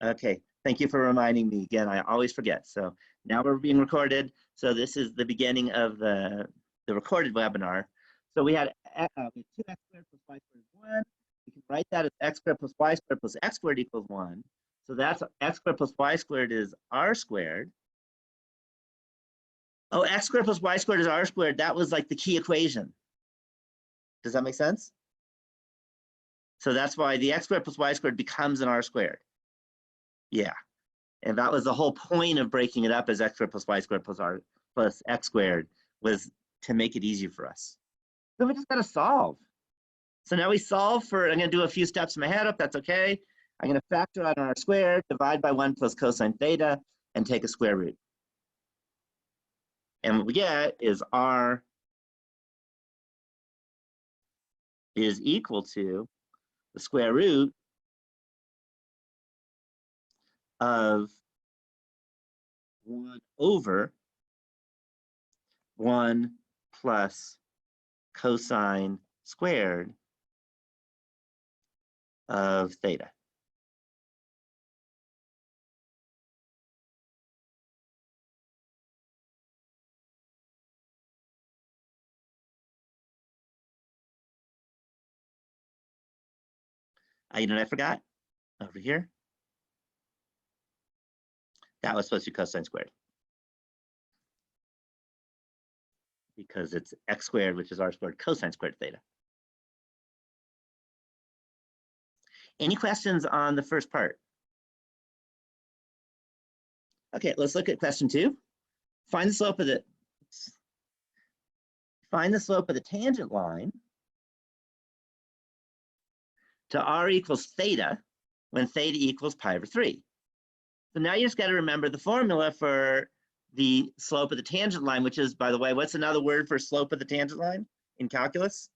Okay, thank you for reminding me again. I always forget. So now we're being recorded. So this is the beginning of the recorded webinar. So we had 2x squared plus y squared is 1. We can write that as x squared plus y squared plus x squared equals 1. So that's x squared plus y squared is r squared. Oh, x squared plus y squared is r squared. That was like the key equation. Does that make sense? So that's why the x squared plus y squared becomes an r squared. Yeah. And that was the whole point of breaking it up as x squared plus y squared plus r plus x squared, was to make it easier for us. So we just got to solve. So now we solve for, I'm going to do a few steps in my head up. That's okay. I'm going to factor out r squared, divide by 1 plus cosine theta, and take a square root. And what we get is r is equal to the square root of 1 over 1 plus cosine squared of theta. You know what I forgot? Over here. That was supposed to be cosine squared, because it's x squared, which is r squared cosine squared theta. Any questions on the first part? Okay, let's look at question 2. Find the slope of the tangent line to r equals theta when theta equals pi over 3. So now you just got to remember the formula for the slope of the tangent line, which is, by the way, what's another word for slope of the tangent line in calculus?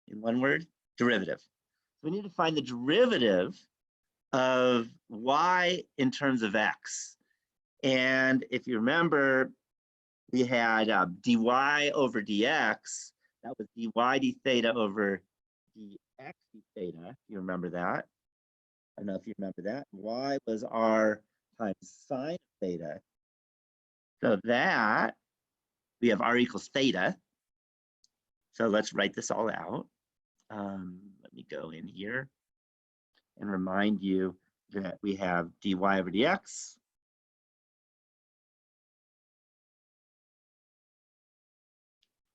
In one word, derivative. So we need to find the derivative of y in terms of x. And if you remember, we had dy over dx. That was dy d theta over dx d theta. You remember that? I don't know if you remember that. Y was r times sine theta. So that we have r equals theta. So let's write this all out. Let me go in here and remind you that we have dy over dx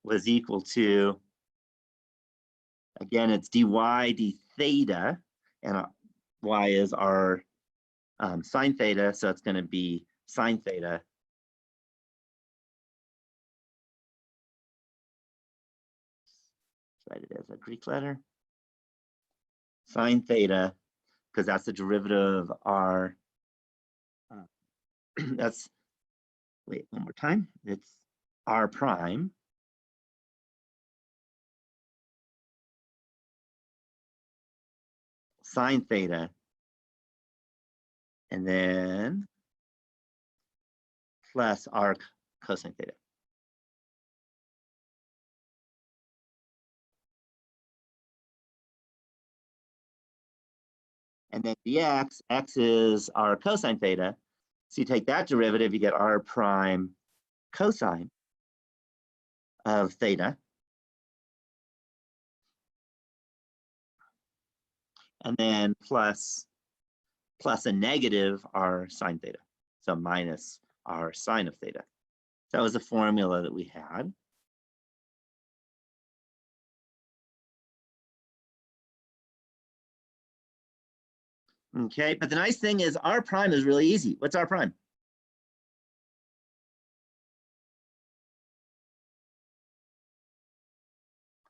was equal to, again, it's dy d theta, and y is our sine theta, so it's going to be sine theta write it as a Greek letter, sine theta, because that's the derivative of r. That's, wait, one more time. It's r prime sine theta, and then plus r cosine theta. And then dx, x is r cosine theta. So you take that derivative, you get r prime cosine of theta. And then plus a negative r sine theta. So minus r sine of theta. That was the formula that we had. Okay, but the nice thing is r prime is really easy. What's r prime?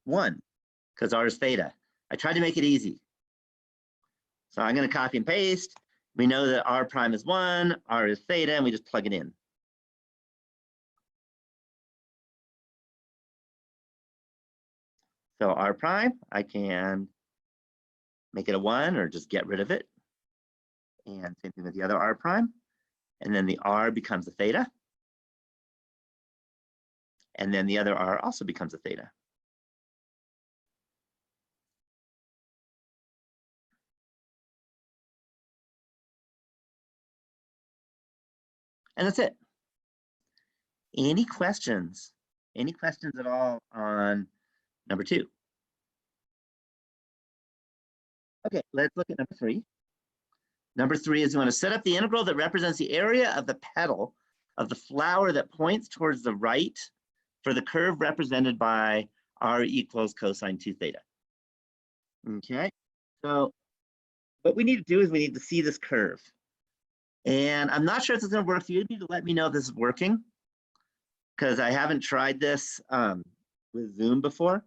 One, because r is theta. I tried to make it easy. So I'm going to copy and paste. We know that r prime is 1, r is theta, and we just plug it in. So r prime, I can make it a 1 or just get rid of it. And same thing with the other r prime. And then the r becomes a theta. And then the other r also becomes a theta. And that's it. Any questions? Any questions at all on number 2? Okay, let's look at number 3. Number 3 is you want to set up the integral that represents the area of the petal of the flower that points towards the right for the curve represented by r equals cosine 2 theta. Okay, so what we need to do is we need to see this curve. And I'm not sure if it's going to work for you. You need to let me know if this is working, because I haven't tried this with Zoom before.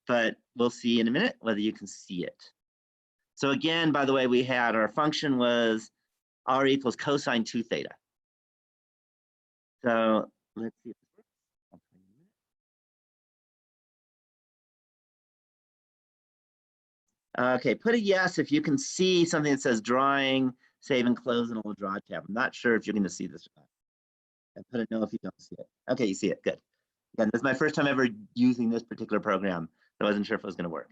But we'll see in a minute whether you can see it. So again, by the way, we had our function was r equals cosine 2 theta. So let's see if this works. Okay, put a yes if you can see something that says drawing, save and close, and a little draw tab. I'm not sure if you're going to see this or not. And put a no if you don't see it. Okay, you see it. Good. Again, this is my first time ever using this particular program. So I wasn't sure if it was going to work.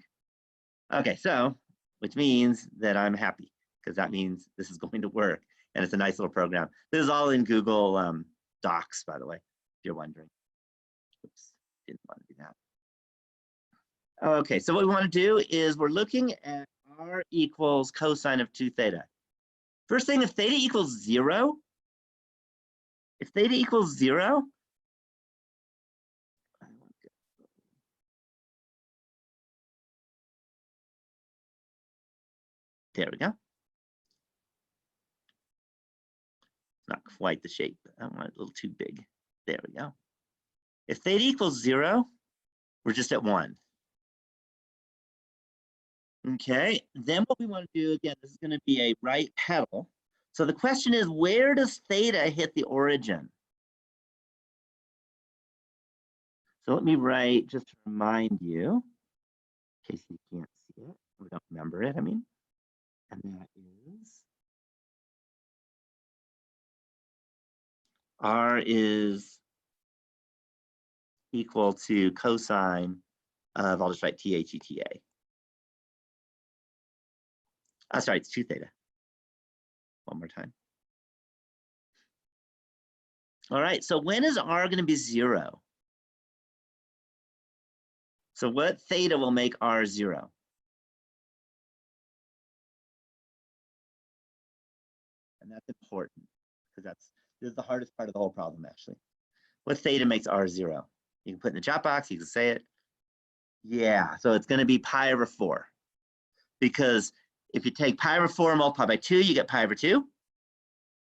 Okay, so which means that I'm happy, because that means this is going to work. And it's a nice little program. This is all in Google Docs, by the way, if you're wondering. Oops, didn't want to do that. Okay, so what we want to do is we're looking at r equals cosine of 2 theta. First thing, if theta equals 0, there we go. Not quite the shape. I want it a little too big. There we go. If theta equals 0, we're just at 1. Okay, then what we want to do, again, this is going to be a right petal. So the question is, where does theta hit the origin? So let me write, just to remind you, in case you can't see it, or don't remember it, I mean, and that is r is equal to cosine of, I'll just write theta. Sorry, it's 2 theta. One more time. All right, so when is r going to be 0? So what theta will make r 0? And that's important, because this is the hardest part of the whole problem, actually. What theta makes r 0? You can put in the chat box, you can say it. Yeah, so it's going to be pi over 4. Because if you take pi over 4 and multiply by 2, you get pi over 2.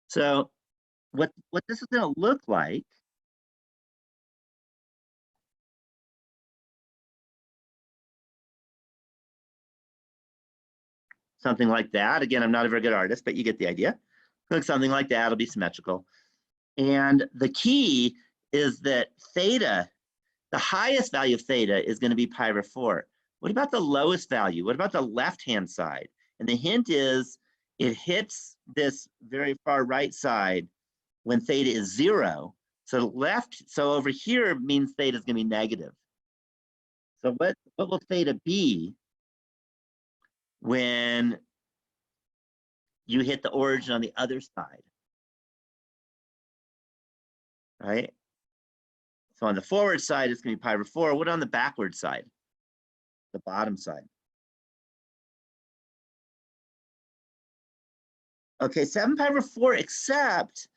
So what this is going to look like something like that. Again, I'm not a very good artist, but you get the idea. Look, something like that, it'll be symmetrical. And the key is that theta, the highest value of theta is going to be pi over 4. What about the lowest value? What about the left-hand side? And the hint is it hits this very far right side when theta is 0. So so over here means theta is going to be negative. So what will theta be when you hit the origin on the other side? Right? So on the forward side, it's going to be pi over 4. What on the backward side? The bottom side. Okay, 7 pi over 4, except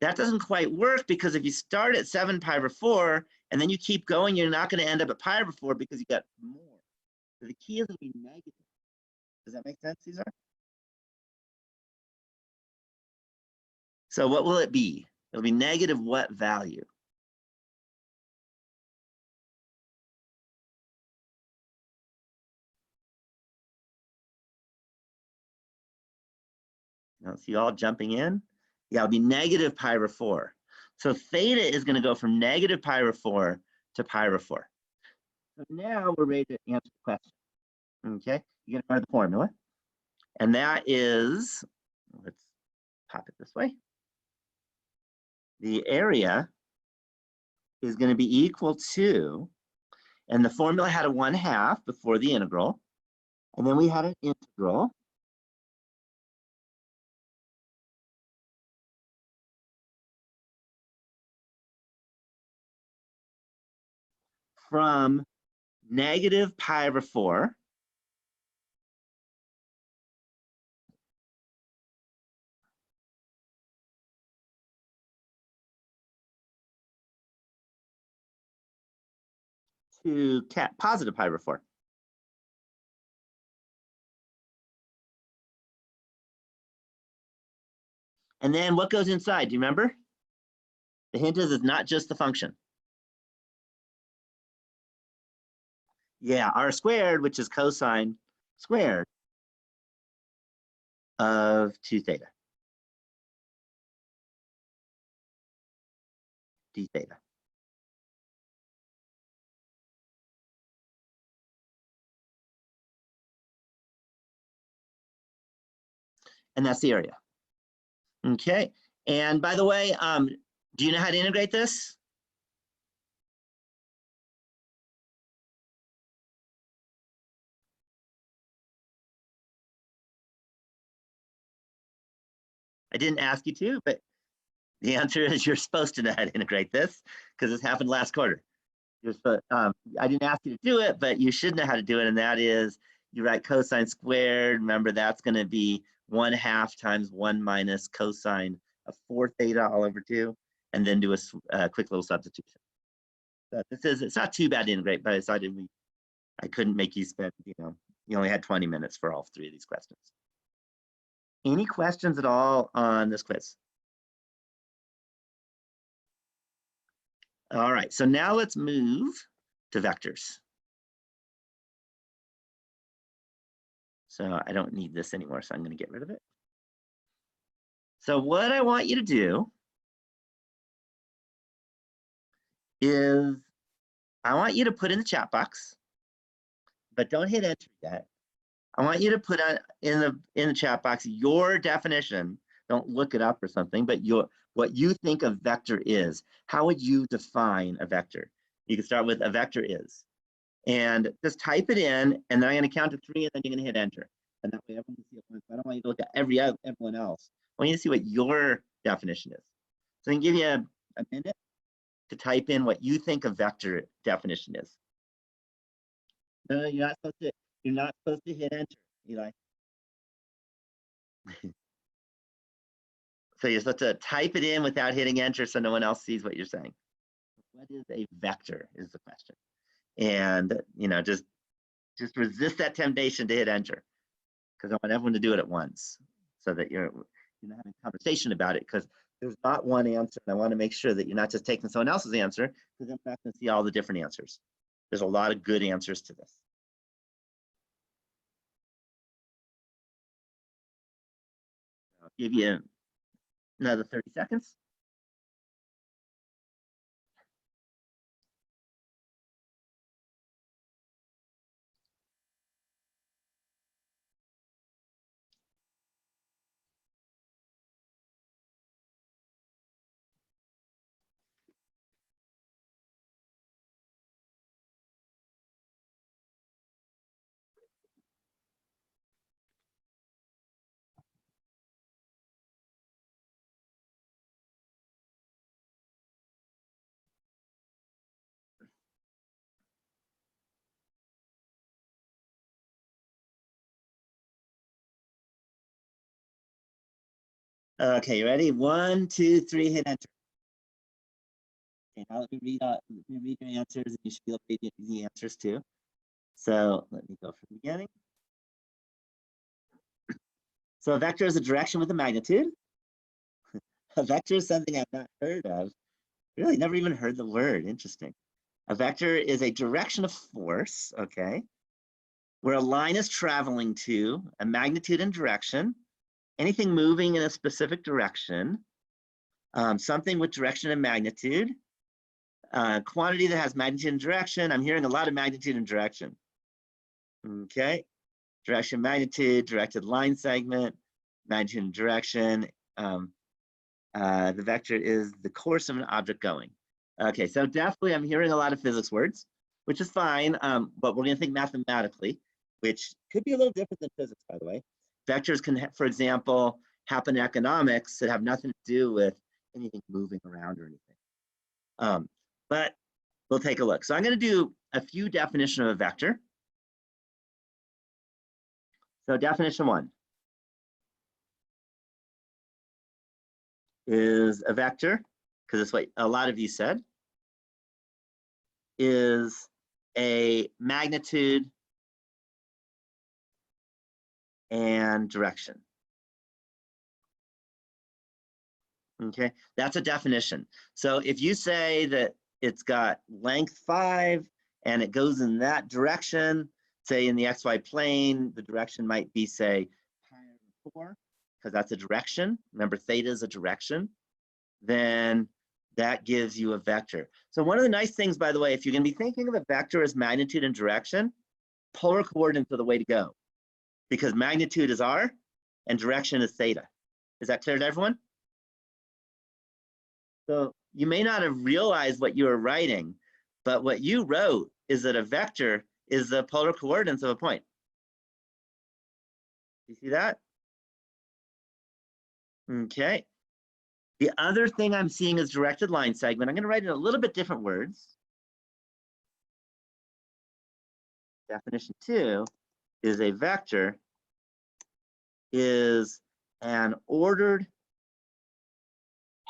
that doesn't quite work, because if you start at 7 pi over 4 and then you keep going, you're not going to end up at pi over 4 because you got more. So the key is going to be negative. Does that make sense, Cesar? So what will it be? It'll be negative what value? Now, see you all jumping in? Yeah, it'll be negative pi over 4. So theta is going to go from negative pi over 4 to pi over 4. So now we're ready to answer the question. Okay, you're going to learn the formula. And that is, let's pop it this way. The area is going to be equal to, and the formula had a 1/2 before the integral. And then we had an integral from negative pi over 4 to positive pi over 4. And then what goes inside? Do you remember? The hint is it's not just the function. Yeah, r squared, which is cosine squared of 2 theta. D theta. And that's the area. Okay. And by the way, do you know how to integrate this? I didn't ask you to, but the answer is you're supposed to know how to integrate this because this happened last quarter. I didn't ask you to do it, but you should know how to do it. And that is you write cosine squared. Remember, that's going to be 1/2 times 1 minus cosine of 4 theta all over 2, and then do a quick little substitution. So it's not too bad to integrate, but I couldn't make you spend, you only had 20 minutes for all 3 of these questions. Any questions at all on this quiz? All right, so now let's move to vectors. So I don't need this anymore, so I'm going to get rid of it. So what I want you to do is I want you to put in the chat box, but don't hit enter yet. I want you to put in the chat box your definition. Don't look it up or something, but what you think a vector is. How would you define a vector? You can start with a vector is, and just type it in, and then I'm going to count to 3, and then you're going to hit enter. And that way everyone can see it once. I don't want you to look at everyone else. I want you to see what your definition is. So I can give you a minute to type in what you think a vector definition is. No, you're not supposed to hit enter, Eli. So you're supposed to type it in without hitting enter so no one else sees what you're saying. What is a vector is the question. And just resist that temptation to hit enter, because I want everyone to do it at once so that you're having a conversation about it, because there's not one answer. And I want to make sure that you're not just taking someone else's answer, because I'm not going to see all the different answers. There's a lot of good answers to this. I'll give you another 30 seconds. Okay, you ready? 1, 2, 3, hit enter. Okay, now let me read your answers, and you should be able to read the answers too. So let me go from the beginning. So a vector is a direction with a magnitude. A vector is something I've not heard of. Really, never even heard the word. Interesting. A vector is a direction of force, okay, where a line is traveling to, a magnitude and direction, anything moving in a specific direction, something with direction and magnitude, quantity that has magnitude and direction. I'm hearing a lot of magnitude and direction. Okay, direction, magnitude, directed line segment, magnitude and direction. The vector is the course of an object going. Okay, so definitely I'm hearing a lot of physics words, which is fine, but we're going to think mathematically, which could be a little different than physics, by the way. Vectors can, for example, happen in economics that have nothing to do with anything moving around or anything. But we'll take a look. So I'm going to do a few definitions of a vector. So definition 1 is a vector, because it's what a lot of you said, is a magnitude and direction. Okay, that's a definition. So if you say that it's got length 5 and it goes in that direction, say in the XY plane, the direction might be, say, pi over 4, because that's a direction. Remember, theta is a direction. Then that gives you a vector. So one of the nice things, by the way, if you're going to be thinking of a vector as magnitude and direction, polar coordinates are the way to go, because magnitude is r and direction is theta. Is that clear to everyone? So you may not have realized what you were writing, but what you wrote is that a vector is the polar coordinates of a point. You see that? Okay. The other thing I'm seeing is directed line segment. I'm going to write in a little bit different words. Definition 2 is a vector is an ordered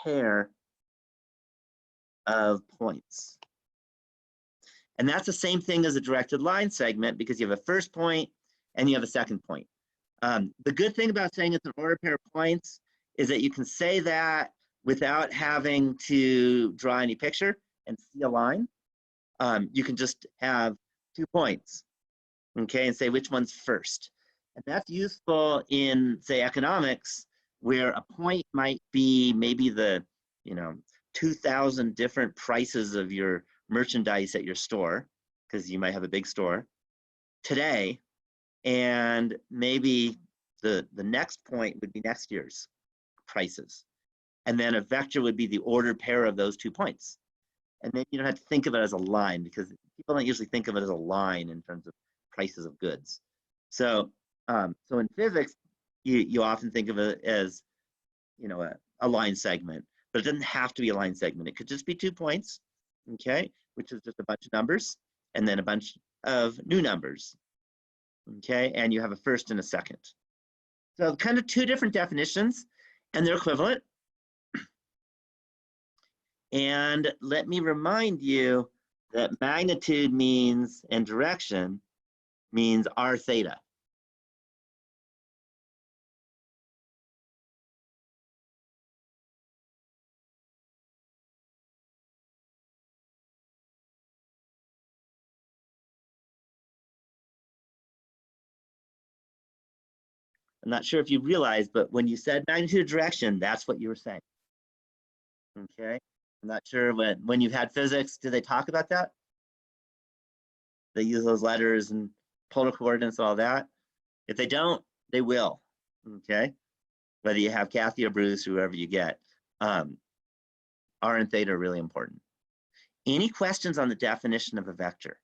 pair of points. And that's the same thing as a directed line segment, because you have a first point and you have a second point. The good thing about saying it's an ordered pair of points is that you can say that without having to draw any picture and see a line. You can just have 2 points, okay, and say which one's first. And that's useful in, say, economics, where a point might be maybe the, 2,000 different prices of your merchandise at your store, because you might have a big store today, and maybe the next point would be next year's prices. And then a vector would be the ordered pair of those 2 points. And then you don't have to think of it as a line, because people don't usually think of it as a line in terms of prices of goods. So so in physics, you often think of it as, a line segment, but it doesn't have to be a line segment. It could just be 2 points, okay, which is just a bunch of numbers, and then a bunch of new numbers, okay, and you have a first and a second. So kind of 2 different definitions, and they're equivalent. And let me remind you that magnitude means, and direction means r theta. I'm not sure if you realize, but when you said magnitude of direction, that's what you were saying. Okay, I'm not sure when you've had physics, do they talk about that? They use those letters and polar coordinates, all that. If they don't, they will. Okay, whether you have Kathy or Bruce, whoever you get, r and theta are really important. Any questions on the definition of a vector?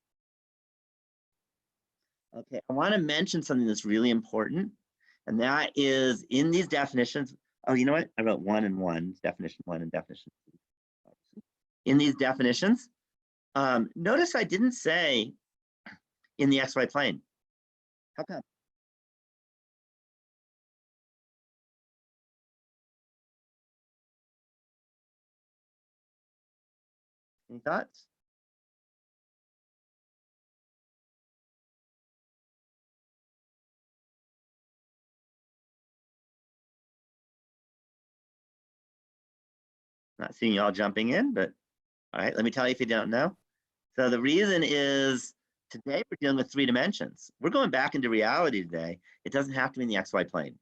Okay, I want to mention something that's really important, and that is in these definitions. Oh, you know what? I wrote 1 and 1, definition 1 and definition 2. In these definitions, notice I didn't say in the XY plane. How come? Any thoughts? Not seeing y'all jumping in, but all right, let me tell you if you don't know. So the reason is today we're dealing with 3 dimensions. We're going back into reality today. It doesn't have to be in the XY plane.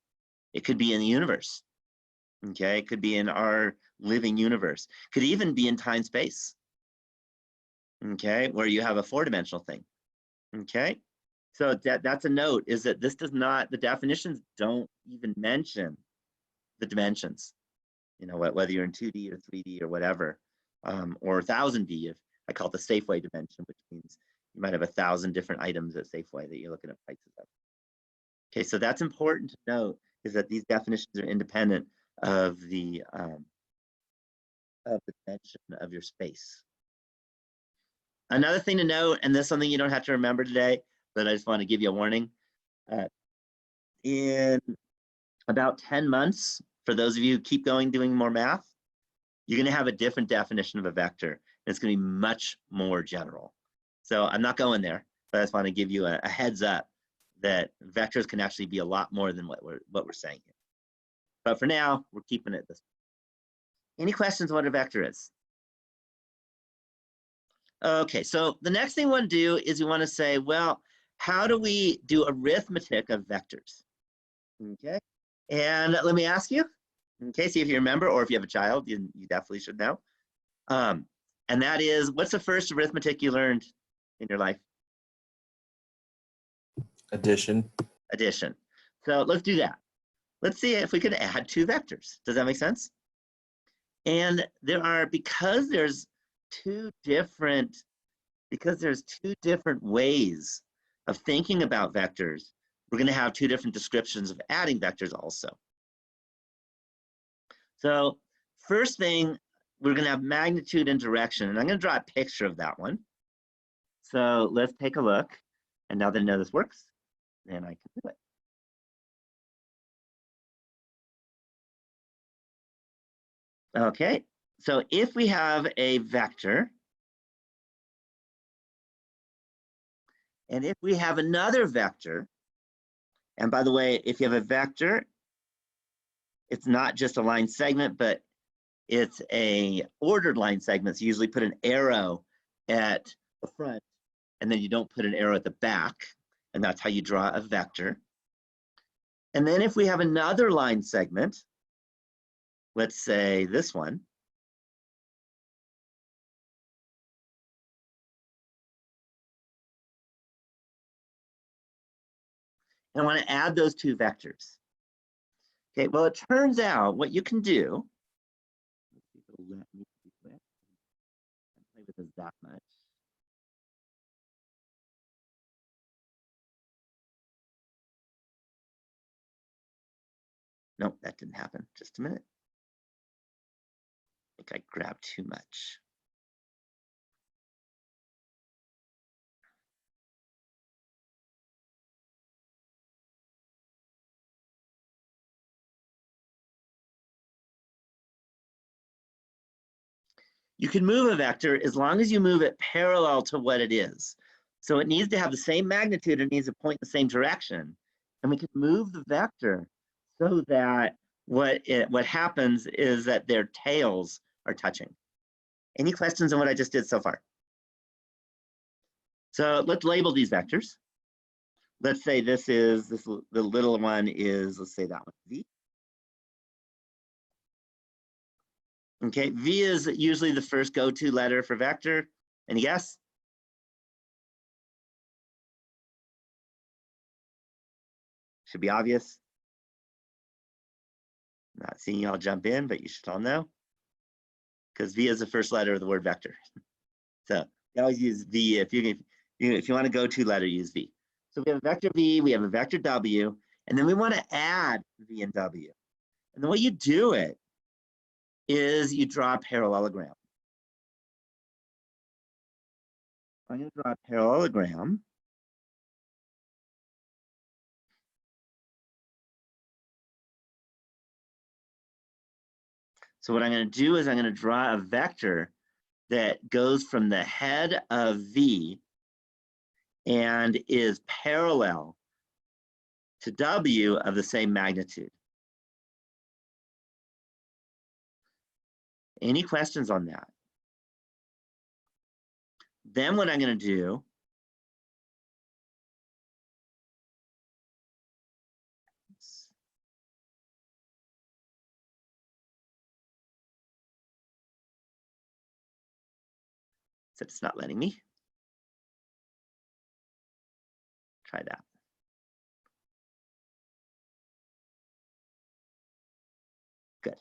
It could be in the universe. Okay, it could be in our living universe. Could even be in time space. Okay, where you have a 4-dimensional thing. Okay, so that's a note, is that this does not, the definitions don't even mention the dimensions. Whether you're in 2D or 3D or whatever, or 1000D, if I call it the Safeway dimension, which means you might have 1,000 different items at Safeway that you're looking at prices of. Okay, so that's important to note, is that these definitions are independent of the dimension of your space. Another thing to note, and this is something you don't have to remember today, but I just want to give you a warning. In about 10 months, for those of you who keep going doing more math, you're going to have a different definition of a vector. And it's going to be much more general. So I'm not going there, but I just want to give you a heads up that vectors can actually be a lot more than what we're saying here. But for now, we're keeping it this way. Any questions on what a vector is? Okay, so the next thing we want to do is we want to say, well, how do we do arithmetic of vectors? Okay, and let me ask you, okay, see if you remember, or if you have a child, you definitely should know. And that is, what's the first arithmetic you learned in your life? Addition. Addition. So let's do that. Let's see if we can add two vectors. Does that make sense? And there are, because there's two different ways of thinking about vectors, we're going to have two different descriptions of adding vectors also. So first thing, we're going to have magnitude and direction, and I'm going to draw a picture of that one. So let's take a look. And now that I know this works, then I can do it. Okay, so if we have a vector, and if we have another vector, and by the way, if you have a vector, it's not just a line segment, but it's a ordered line segment. So you usually put an arrow at the front, and then you don't put an arrow at the back, and that's how you draw a vector. And then if we have another line segment, let's say this one, and I want to add those two vectors. Okay, well, it turns out what you can do, let me play with this that much. Nope, that didn't happen. Just a minute. I think I grabbed too much. You can move a vector as long as you move it parallel to what it is. So it needs to have the same magnitude, it needs to point in the same direction. And we can move the vector so that what happens is that their tails are touching. Any questions on what I just did so far? So let's label these vectors. Let's say the little one is, let's say that one, V. Okay, V is usually the first go-to letter for vector. Any guess? Should be obvious. Not seeing y'all jump in, but you should all know. Because V is the first letter of the word vector. So you always use V if you want a go-to letter, use V. So we have a vector V, we have a vector W, and then we want to add V and W. And the way you do it is you draw a parallelogram. I'm going to draw a parallelogram. So what I'm going to do is I'm going to draw a vector that goes from the head of V and is parallel to W of the same magnitude. Any questions on that? Then what I'm going to do except it's not letting me. Try that. Good.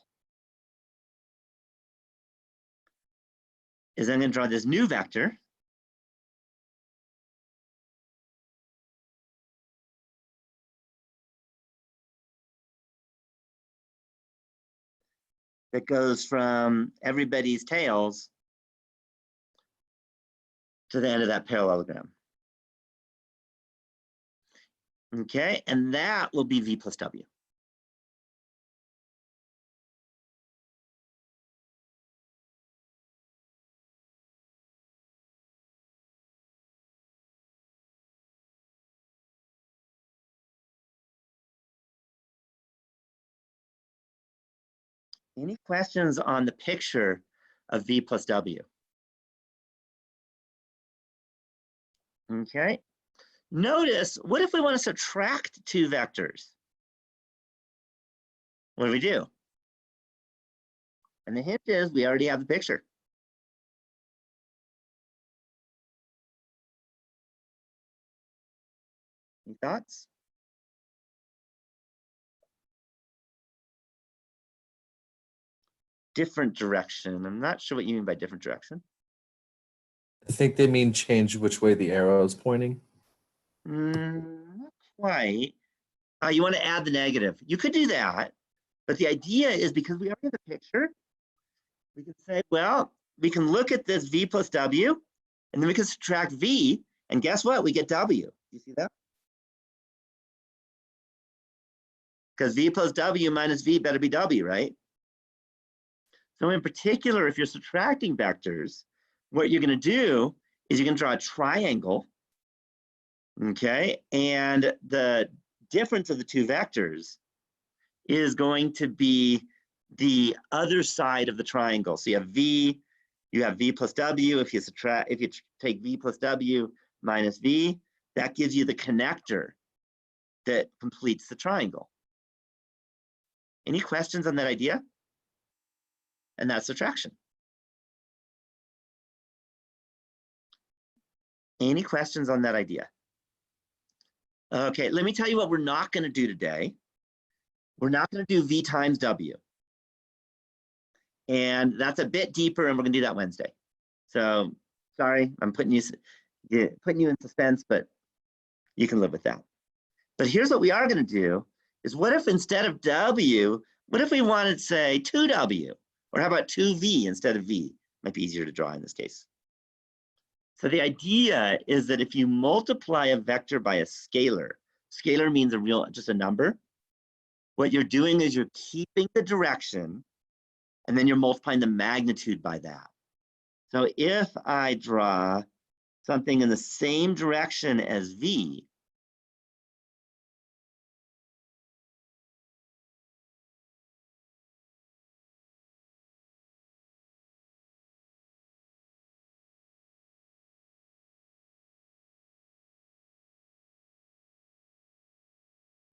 Is I'm going to draw this new vector. That goes from everybody's tails to the end of that parallelogram. Okay, and that will be v plus w. Any questions on the picture of v plus w? Okay. Notice, what if we want to subtract two vectors? What do? And the hint is we already have the picture. Any thoughts? Different direction. I'm not sure what you mean by different direction. I think they mean change which way the arrow is pointing. Not quite. You want to add the negative. You could do that. But the idea is because we already have the picture, we can say, well, we can look at this v plus w, and then we can subtract v, and guess what? We get w. You see that? Because v plus w minus v better be w, right? So in particular, if you're subtracting vectors, what you're going to do is you're going to draw a triangle, okay? And the difference of the two vectors is going to be the other side of the triangle. So you have v plus w. If you take v plus w minus v, that gives you the connector that completes the triangle. Any questions on that idea? And that's subtraction. Any questions on that idea? Okay, let me tell you what we're not going to do today. We're not going to do v times w. And that's a bit deeper, and we're going to do that Wednesday. So sorry, I'm putting you in suspense, but you can live with that. But here's what we are going to do is, what if instead of w, what if we wanted, say, 2w? Or how about 2v instead of v? Might be easier to draw in this case. So the idea is that if you multiply a vector by a scalar means just a number. What you're doing is you're keeping the direction, and then you're multiplying the magnitude by that. So if I draw something in the same direction as v,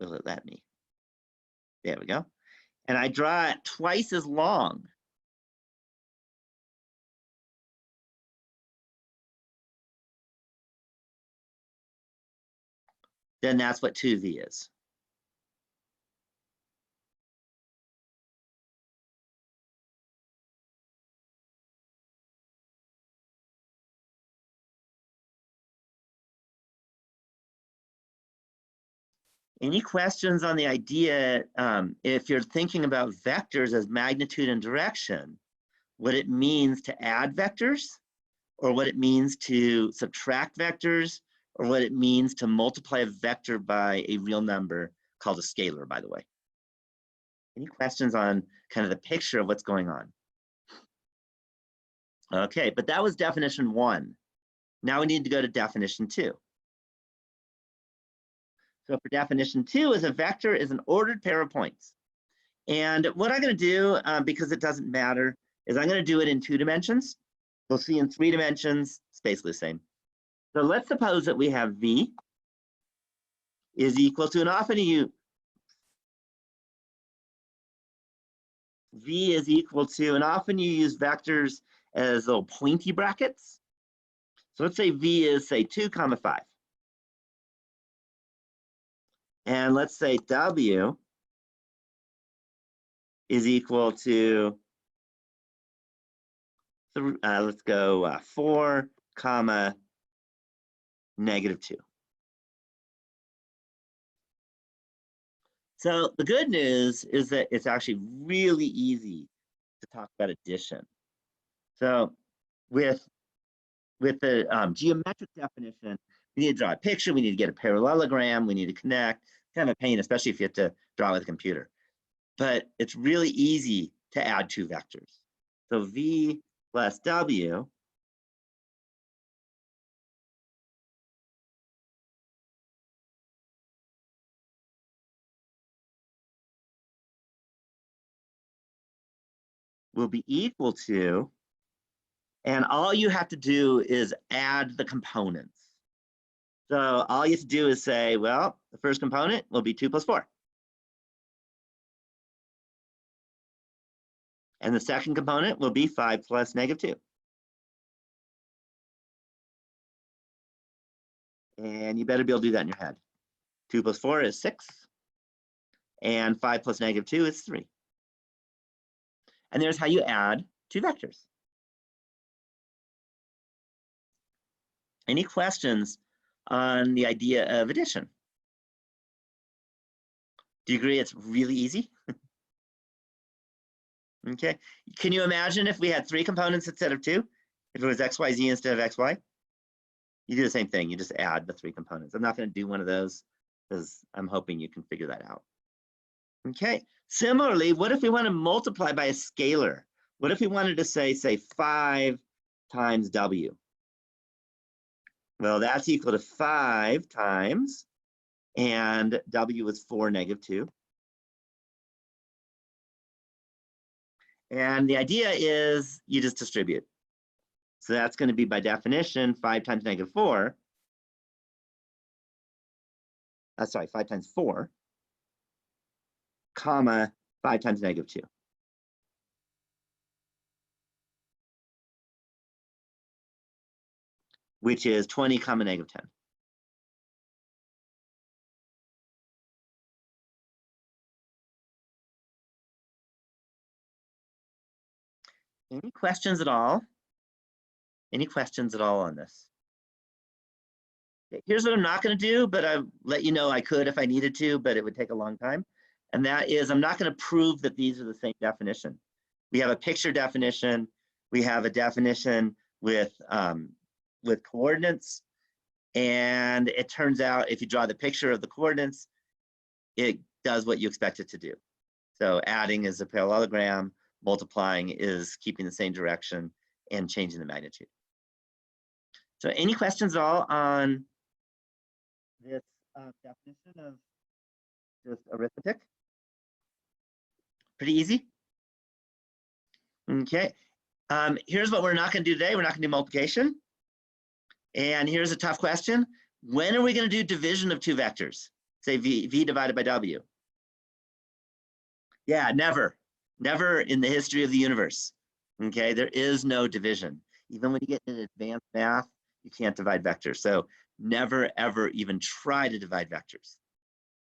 will it let me? There we go. And I draw it twice as long. Then that's what 2v is. Any questions on the idea, if you're thinking about vectors as magnitude and direction, what it means to add vectors, or what it means to subtract vectors, or what it means to multiply a vector by a real number called a scalar, by the way? Any questions on kind of the picture of what's going on? Okay, but that was definition 1. Now we need to go to definition 2. So for definition 2, is a vector is an ordered pair of points. And what I'm going to do, because it doesn't matter, is I'm going to do it in 2 dimensions. We'll see in 3 dimensions, it's basically the same. So let's suppose that we have v is equal to, and often v is equal to, and often you use vectors as little pointy brackets. So let's say v is, say, 2, 5. And let's say w is equal to, let's go 4, -2. So the good news is that it's actually really easy to talk about addition. So with with the geometric definition, we need to draw a picture, we need to get a parallelogram, we need to connect. Kind of a pain, especially if you have to draw it with a computer. But it's really easy to add two vectors. So v plus w will be equal to, and all you have to do is add the components. So all you have to do is say, well, the first component will be 2 plus 4. And the second component will be 5 plus -2. And you better be able to do that in your head. 2 plus 4 is 6. And 5 plus -2 is 3. And there's how you add two vectors. Any questions on the idea of addition? Do you agree it's really easy? Okay. Can you imagine if we had 3 components instead of 2? If it was XYZ instead of XY? You do the same thing. You just add the 3 components. I'm not going to do one of those because I'm hoping you can figure that out. Okay. Similarly, what if we want to multiply by a scalar? What if we wanted to say 5 times W? Well, that's equal to 5 times, and W is 4 -2. And the idea is you just distribute. So that's going to be, by definition, 5 times -4. 5 times 4, comma, 5 times -2. Which is 20, comma, -10. Any questions at all? Any questions at all on this? Okay, here's what I'm not going to do, but I'll let you know I could if I needed to, but it would take a long time. And that is, I'm not going to prove that these are the same definition. We have a picture definition. We have a definition with coordinates. And it turns out if you draw the picture of the coordinates, it does what you expect it to do. So adding is a parallelogram, multiplying is keeping the same direction and changing the magnitude. So any questions at all on this definition of just arithmetic? Pretty easy. Okay. Here's what we're not going to do today. We're not going to do multiplication. And here's a tough question. When are we going to do division of two vectors? Say v divided by w. Yeah, never. Never in the history of the universe. Okay, there is no division. Even when you get into advanced math, you can't divide vectors. So never, ever even try to divide vectors.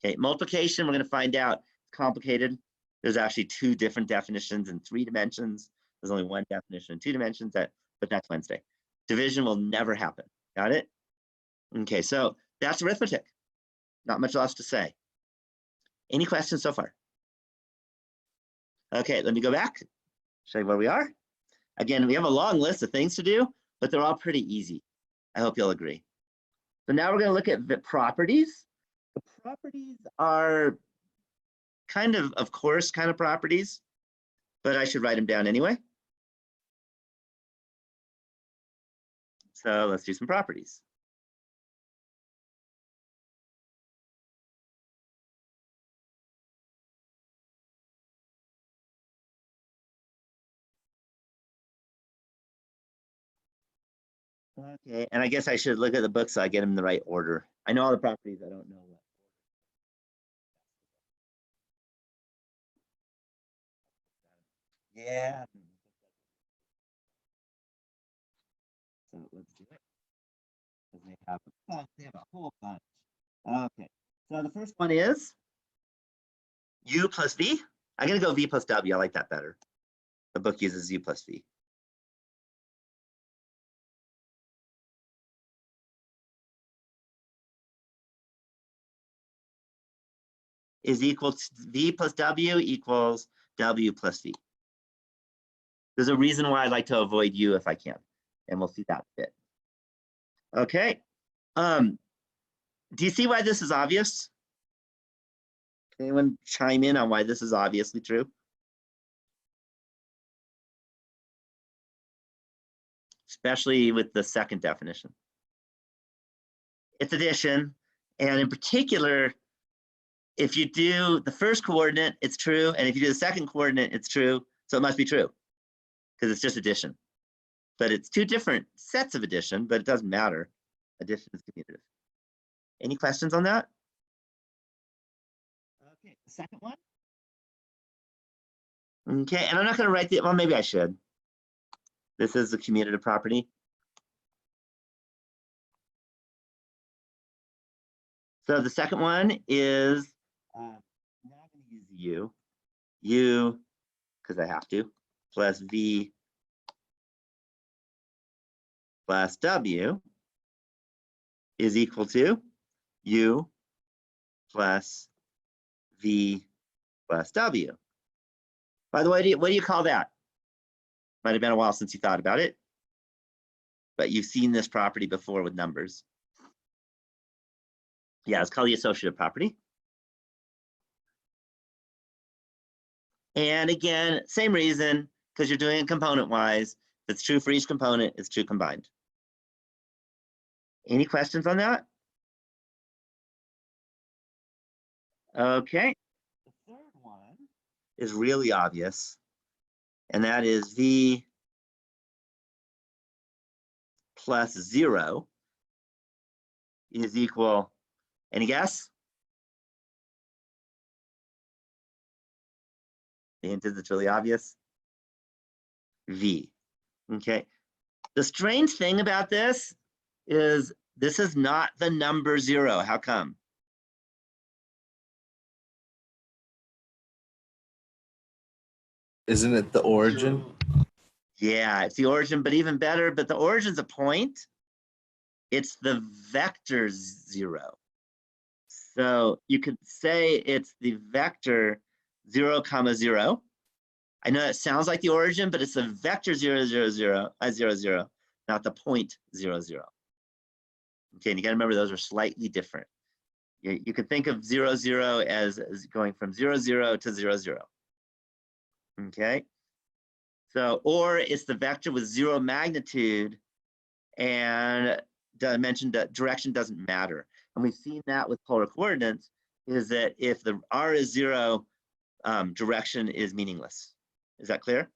Okay, multiplication, we're going to find out it's complicated. There's actually 2 different definitions in 3 dimensions. There's only 1 definition in 2 dimensions, but that's Wednesday. Division will never happen. Got it? Okay, so that's arithmetic. Not much else to say. Any questions so far? Okay, let me go back, show you where we are. Again, we have a long list of things to do, but they're all pretty easy. I hope you'll agree. So now we're going to look at the properties. The properties are kind of course kind of properties, but I should write them down anyway. So let's do some properties. Okay, and I guess I should look at the book so I get them in the right order. I know all the properties, I don't know what. Yeah. So let's do it. They have a whole bunch. Okay, so the first one is u plus v. I'm going to go v plus w. I like that better. The book uses u plus v. Is equal to v plus w equals w plus v. There's a reason why I like to avoid u if I can, and we'll see that fit. Okay. Do you see why this is obvious? Can anyone chime in on why this is obviously true? Especially with the second definition. It's addition. And in particular, if you do the first coordinate, it's true. And if you do the second coordinate, it's true. So it must be true because it's just addition. But it's two different sets of addition, but it doesn't matter. Addition is commutative. Any questions on that? Okay, the second one. Okay, and I'm not going to write the, well, maybe I should. This is the commutative property. So the second one is, now I'm going to use U, because I have to, plus V plus W is equal to U plus V plus W. By the way, what do you call that? Might have been a while since you thought about it, but you've seen this property before with numbers. Yeah, it's called the associative property. And again, same reason, because you're doing it component-wise. If it's true for each component, it's true combined. Any questions on that? Okay. The third one is really obvious, and that is V plus 0 is equal, any guess? The hint is it's really obvious. V. Okay. The strange thing about this is not the number 0. How come? Isn't it the origin? Yeah, it's the origin, but even better, but the origin's a point. It's the vector 0. So you could say it's the vector 0, 0. I know it sounds like the origin, but it's the vector 0, 0, 0, 0, 0, not the point 0, 0. Okay, and you got to remember those are slightly different. You could think of 0, 0 as going from 0, 0 to 0, 0. Okay, so, or it's the vector with 0 magnitude, and dimension, direction doesn't matter. And we've seen that with polar coordinates, is that if the r is 0, direction is meaningless. Is that clear?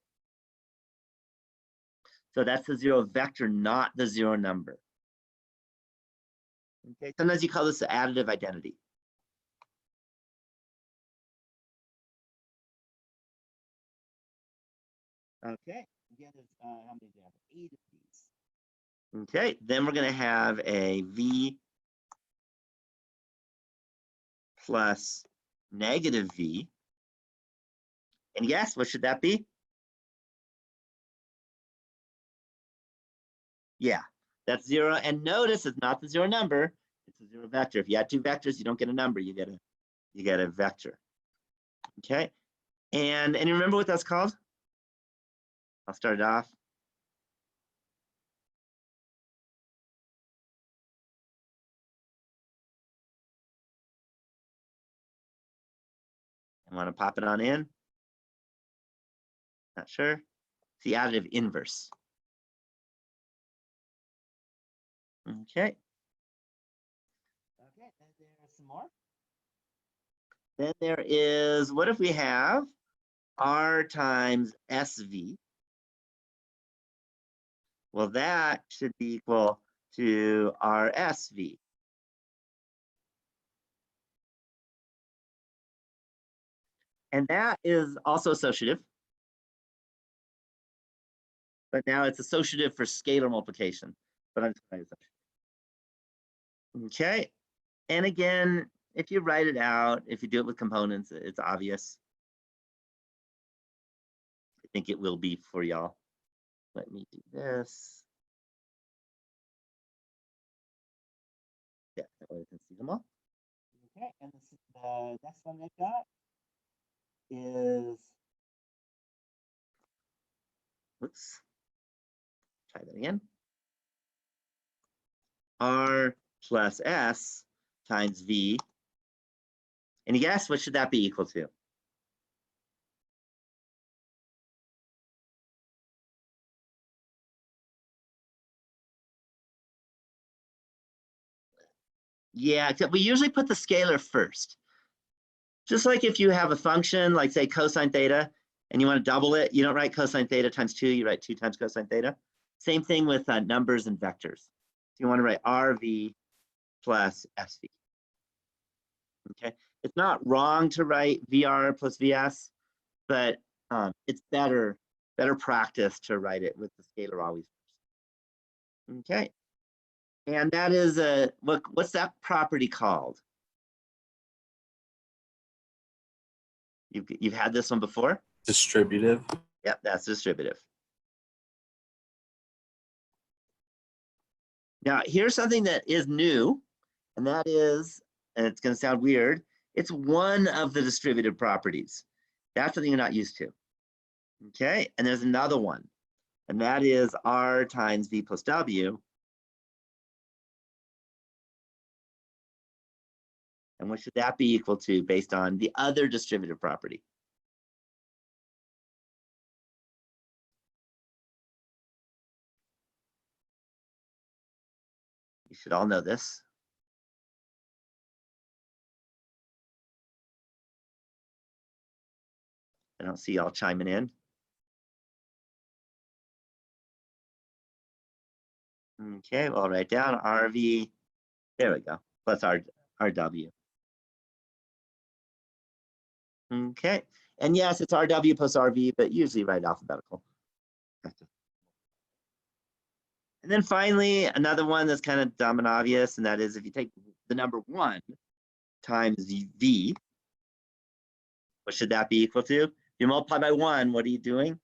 So that's the 0 vector, not the 0 number. Okay, sometimes you call this the additive identity. Okay, again, how many do you have? 8 of these. Okay, then we're going to have a V plus negative V. And yes, what should that be? Yeah, that's 0. And notice it's not the 0 number, it's a 0 vector. If you add 2 vectors, you don't get a number, you get a vector. Okay, and you remember what that's called? I'll start it off. I want to pop it on in. Not sure. It's the additive inverse. Okay. Okay, then there's some more. Then there is, what if we have R times SV? Well, that should be equal to RSV. And that is also associative. But now it's associative for scalar multiplication. But I'm just going to okay. And again, if you write it out, if you do it with components, it's obvious. I think it will be for y'all. Let me do this. Yeah, that way I can see them all. Okay, and the next one I've got is, oops, try that again. R plus S times V. Any guess what should that be equal to? Yeah, except we usually put the scalar first. Just like if you have a function, like say cosine theta, and you want to double it, you don't write cosine theta times 2, you write 2 times cosine theta. Same thing with numbers and vectors. So you want to write RV plus SV. Okay, it's not wrong to write VR plus VS, but it's better practice to write it with the scalar always first. Okay, and that is what's that property called? You've had this one before? Distributive. Yep, that's distributive. Now, here's something that is new, and that is, and it's going to sound weird, it's one of the distributive properties. That's something you're not used to. Okay, and there's another one, and that is R times V plus W. And what should that be equal to based on the other distributive property? You should all know this. I don't see y'all chiming in. Okay, well, I'll write down RV, there we go, plus RW. Okay, and yes, it's RW plus RV, but usually write alphabetical. And then finally, another one that's kind of dumb and obvious, and that is if you take the number 1 times V, what should that be equal to? If you multiply by 1, what are you doing?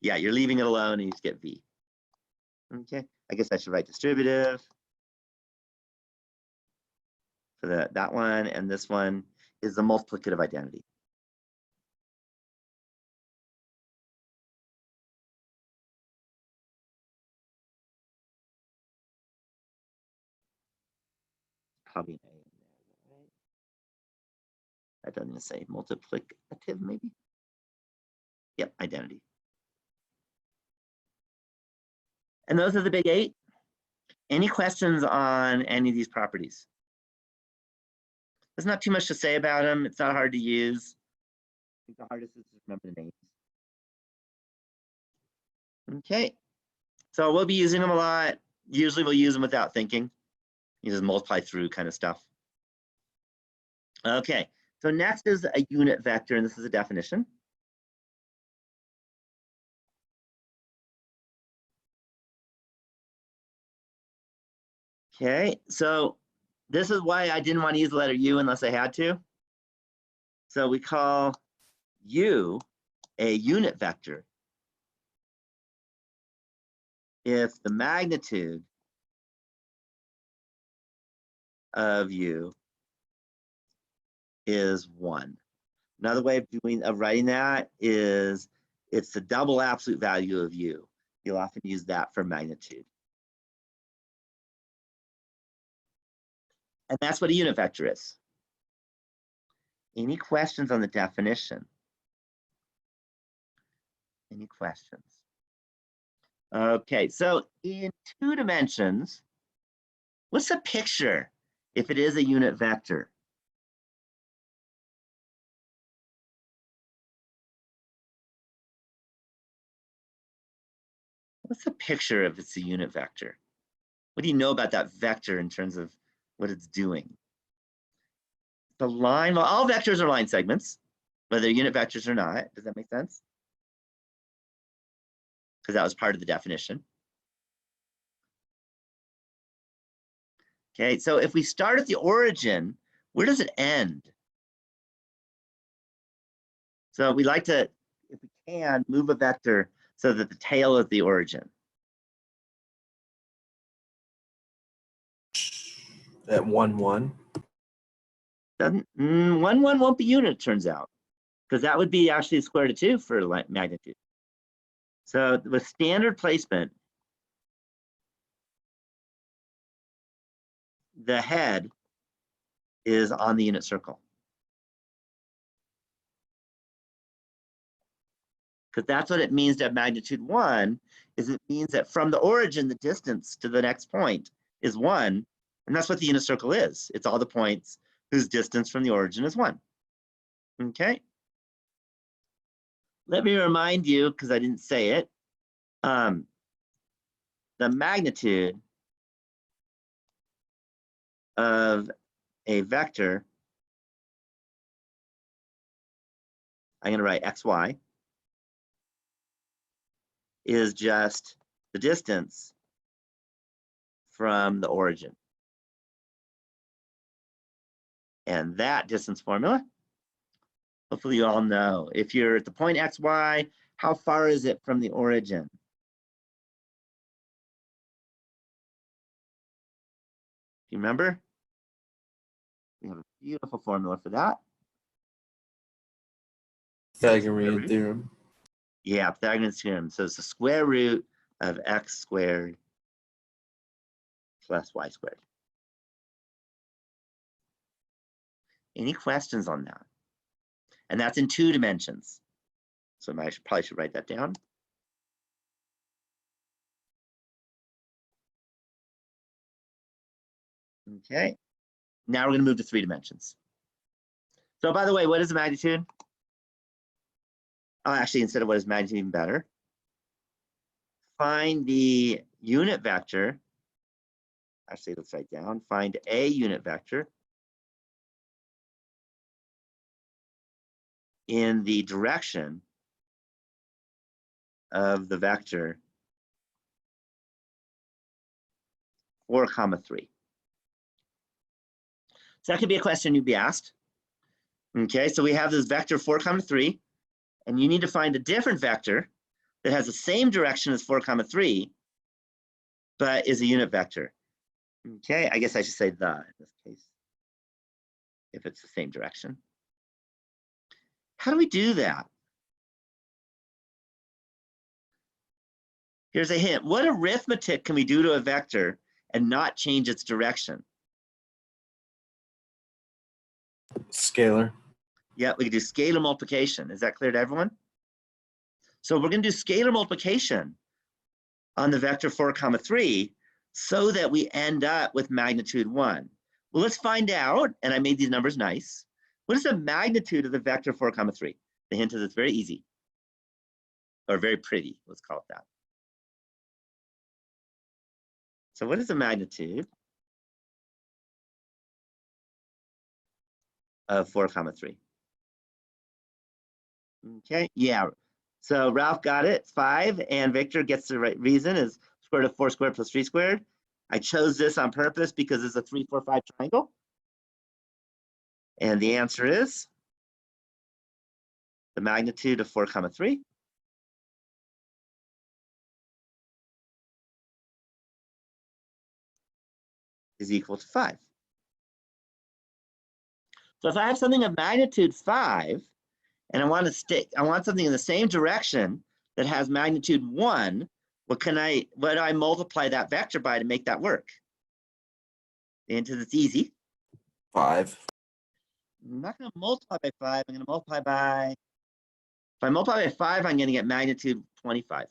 Yeah, you're leaving it alone and you just get V. Okay, I guess I should write distributive for that one, and this one is the multiplicative identity. Probably an A in there, right? That doesn't even say multiplicative, maybe? Yep, identity. And those are the big 8. Any questions on any of these properties? There's not too much to say about them. It's not hard to use. I think the hardest is to remember the names. Okay, so we'll be using them a lot. Usually we'll use them without thinking. You just multiply through kind of stuff. Okay, so next is a unit vector, and this is a definition. Okay, so this is why I didn't want to use the letter U unless I had to. So we call U a unit vector if the magnitude of U is 1. Another way of writing that is it's the double absolute value of U. You'll often use that for magnitude. And that's what a unit vector is. Any questions on the definition? Any questions? Okay, so in 2 dimensions, what's the picture if it is a unit vector? What's the picture if it's a unit vector? What do you know about that vector in terms of what it's doing? The line, well, all vectors are line segments, whether they're unit vectors or not. Does that make sense? Because that was part of the definition. Okay, so if we start at the origin, where does it end? So we like to, if we can, move a vector so that the tail is the origin. At 1, 1. Doesn't 1, 1 won't be unit, turns out, because that would be actually square root of 2 for magnitude. So with standard placement, the head is on the unit circle. Because that's what it means to have magnitude 1, is it means that from the origin, the distance to the next point is 1. And that's what the unit circle is. It's all the points whose distance from the origin is 1. Okay. Let me remind you, because I didn't say it, the magnitude of a vector, I'm going to write xy, is just the distance from the origin. And that distance formula, hopefully you all know, if you're at the point xy, how far is it from the origin? Do you remember? We have a beautiful formula for that. Pythagorean theorem. Yeah, Pythagorean theorem. So it's the square root of x squared plus y squared. Any questions on that? And that's in 2 dimensions. So I probably should write that down. Okay. Now we're going to move to 3 dimensions. So by the way, what is the magnitude? Oh, actually, instead of what is magnitude, even better. Find the unit vector. Actually, let's write down. Find a unit vector in the direction of the vector 4, 3. So that could be a question you'd be asked. Okay, so we have this vector 4, 3, and you need to find a different vector that has the same direction as 4, 3, but is a unit vector. Okay, I guess I should say the in this case, if it's the same direction. How do we do that? Here's a hint. What arithmetic can we do to a vector and not change its direction? Scalar. Yeah, we can do scalar multiplication. Is that clear to everyone? So we're going to do scalar multiplication on the vector 4, 3, so that we end up with magnitude 1. Well, let's find out, and I made these numbers nice. What is the magnitude of the vector 4, 3? The hint is it's very easy, or very pretty, let's call it that. So what is the magnitude of 4, 3? Okay, yeah. So Ralph got it, 5, and Victor gets the right reason is square root of 4 squared plus 3 squared. I chose this on purpose because it's a 3, 4, 5 triangle. And the answer is the magnitude of 4, 3 is equal to 5. So if I have something of magnitude 5, and I want something in the same direction that has magnitude 1, what do I multiply that vector by to make that work? The answer is easy. 5. I'm not going to multiply by 5. I'm going to multiply by, if I multiply by 5, I'm going to get magnitude 25,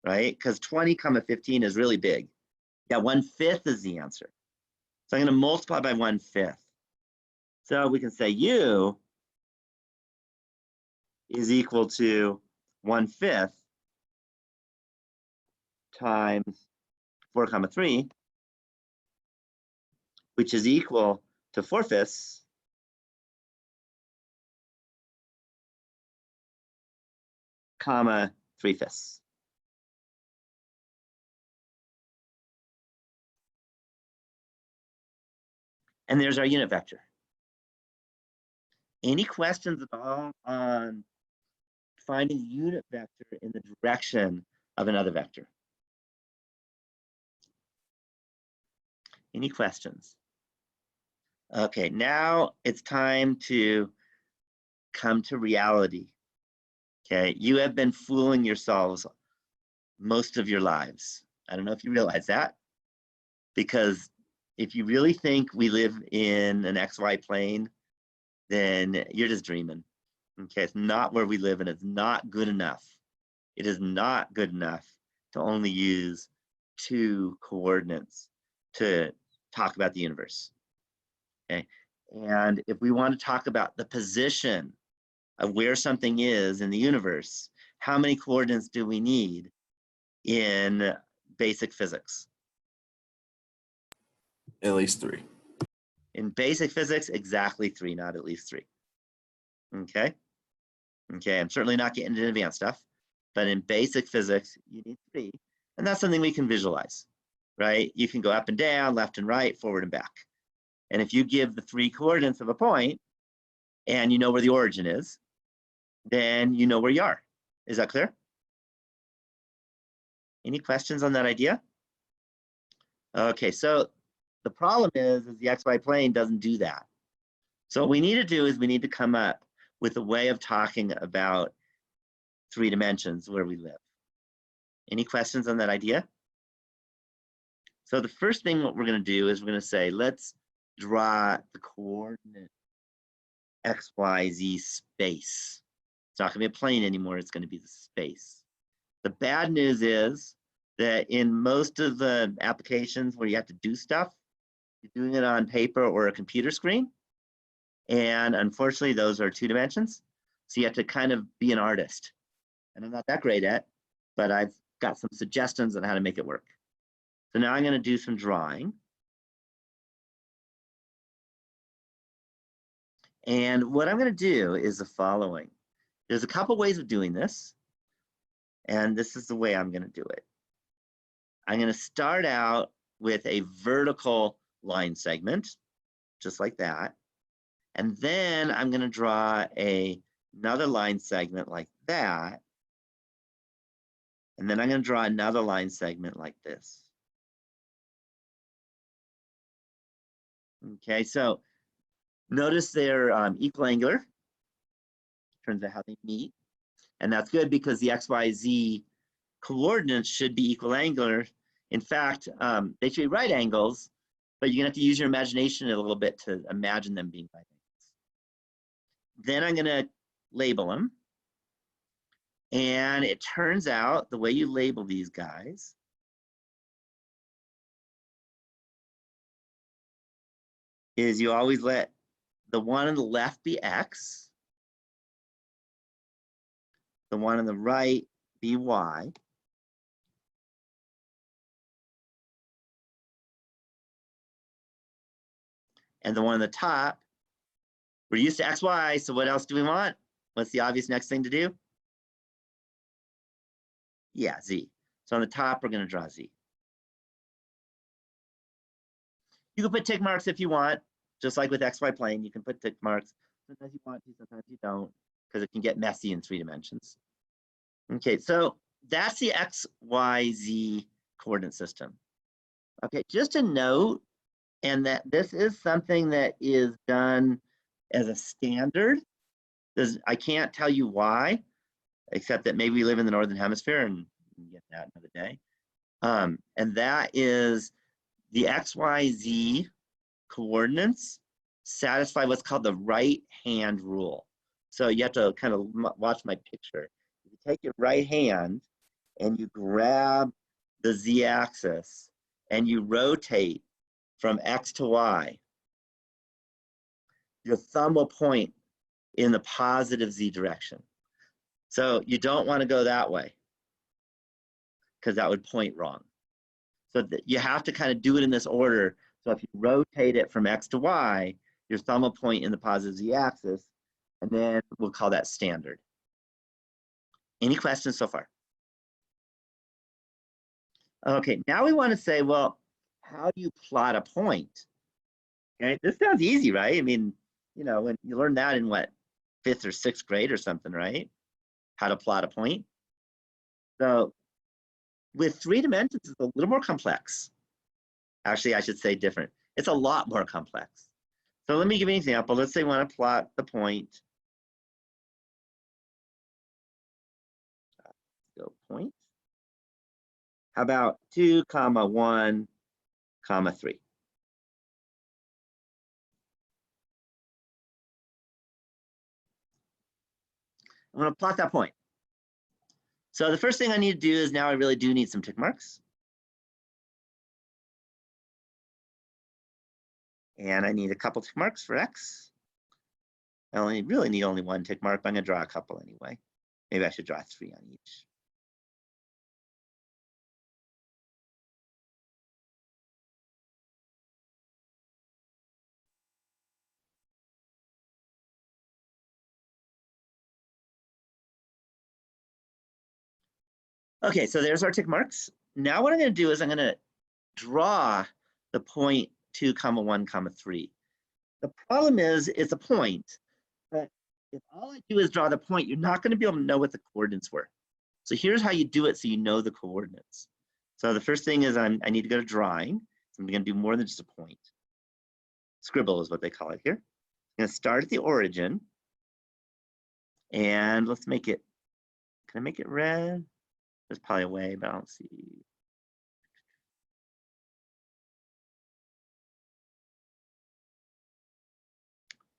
right? Because 20, 15 is really big. Yeah, 1/5 is the answer. So I'm going to multiply by 1/5. So we can say U is equal to 1/5 times 4, 3, which is equal to 4/5 comma 3/5. And there's our unit vector. Any questions at all on finding the unit vector in the direction of another vector? Any questions? Okay, now it's time to come to reality. Okay, you have been fooling yourselves most of your lives. I don't know if you realize that, because if you really think we live in an XY plane, then you're just dreaming. Okay, it's not where we live, and it's not good enough. It is not good enough to only use 2 coordinates to talk about the universe. Okay, and if we want to talk about the position of where something is in the universe, how many coordinates do we need in basic physics? At least 3. In basic physics, exactly 3, not at least 3. Okay. Okay, I'm certainly not getting into advanced stuff, but in basic physics, you need 3. And that's something we can visualize, right? You can go up and down, left and right, forward and back. And if you give the 3 coordinates of a point and you know where the origin is, then you know where you are. Is that clear? Any questions on that idea? Okay, so the problem is the XY plane doesn't do that. So what we need to do is we need to come up with a way of talking about 3 dimensions where we live. Any questions on that idea? So the first thing what we're going to do is we're going to say, let's draw the coordinate XYZ space. It's not going to be a plane anymore. It's going to be the space. The bad news is that in most of the applications where you have to do stuff, you're doing it on paper or a computer screen. And unfortunately, those are 2 dimensions. So you have to kind of be an artist. And I'm not that great at, but I've got some suggestions on how to make it work. So now I'm going to do some drawing. And what I'm going to do is the following. There's a couple ways of doing this. And this is the way I'm going to do it. I'm going to start out with a vertical line segment, just like that. And then I'm going to draw another line segment like that. And then I'm going to draw another line segment like this. Okay, so notice they're equal angular. Turns out how they meet. And that's good because the XYZ coordinates should be equal angular. In fact, they should be right angles, but you're going to have to use your imagination a little bit to imagine them being right angles. Then I'm going to label them. And it turns out the way you label these guys is you always let the one on the left be X, the one on the right be Y, and the one on the top, we're used to XY, so what else do we want? What's the obvious next thing to do? Yeah, Z. So on the top, we're going to draw Z. You can put tick marks if you want, just like with XY plane, you can put tick marks. Sometimes you want to, sometimes you don't, because it can get messy in 3 dimensions. Okay, so that's the XYZ coordinate system. Okay, just a note, and that this is something that is done as a standard. I can't tell you why, except that maybe we live in the Northern Hemisphere and we can get that another day. And that is the XYZ coordinates satisfy what's called the right hand rule. So you have to kind of watch my picture. You take your right hand and you grab the Z axis and you rotate from X to Y. Your thumb will point in the positive Z direction. So you don't want to go that way because that would point wrong. So you have to kind of do it in this order. So if you rotate it from X to Y, your thumb will point in the positive Z axis, and then we'll call that standard. Any questions so far? Okay, now we want to say, well, how do you plot a point? Okay, this sounds easy, right? I mean, you know, when you learn that in what, 5th or 6th grade or something, right? How to plot a point. So with 3 dimensions, it's a little more complex. Actually, I should say different. It's a lot more complex. So let me give you an example. Let's say we want to plot the point point. How about 2, 1, 3? I'm going to plot that point. So the first thing I need to do is now I really do need some tick marks. And I need a couple tick marks for X. I really need only one tick mark, but I'm going to draw a couple anyway. Maybe I should draw 3 on each. Okay, so there's our tick marks. Now what I'm going to do is I'm going to draw the point 2, 1, 3. The problem is it's a point, but if all I do is draw the point, you're not going to be able to know what the coordinates were. So here's how you do it so you know the coordinates. So the first thing is I need to go to drawing. So I'm going to do more than just a point. Scribble is what they call it here. I'm going to start at the origin. And let's make it, can I make it red? There's probably a way, but I don't see.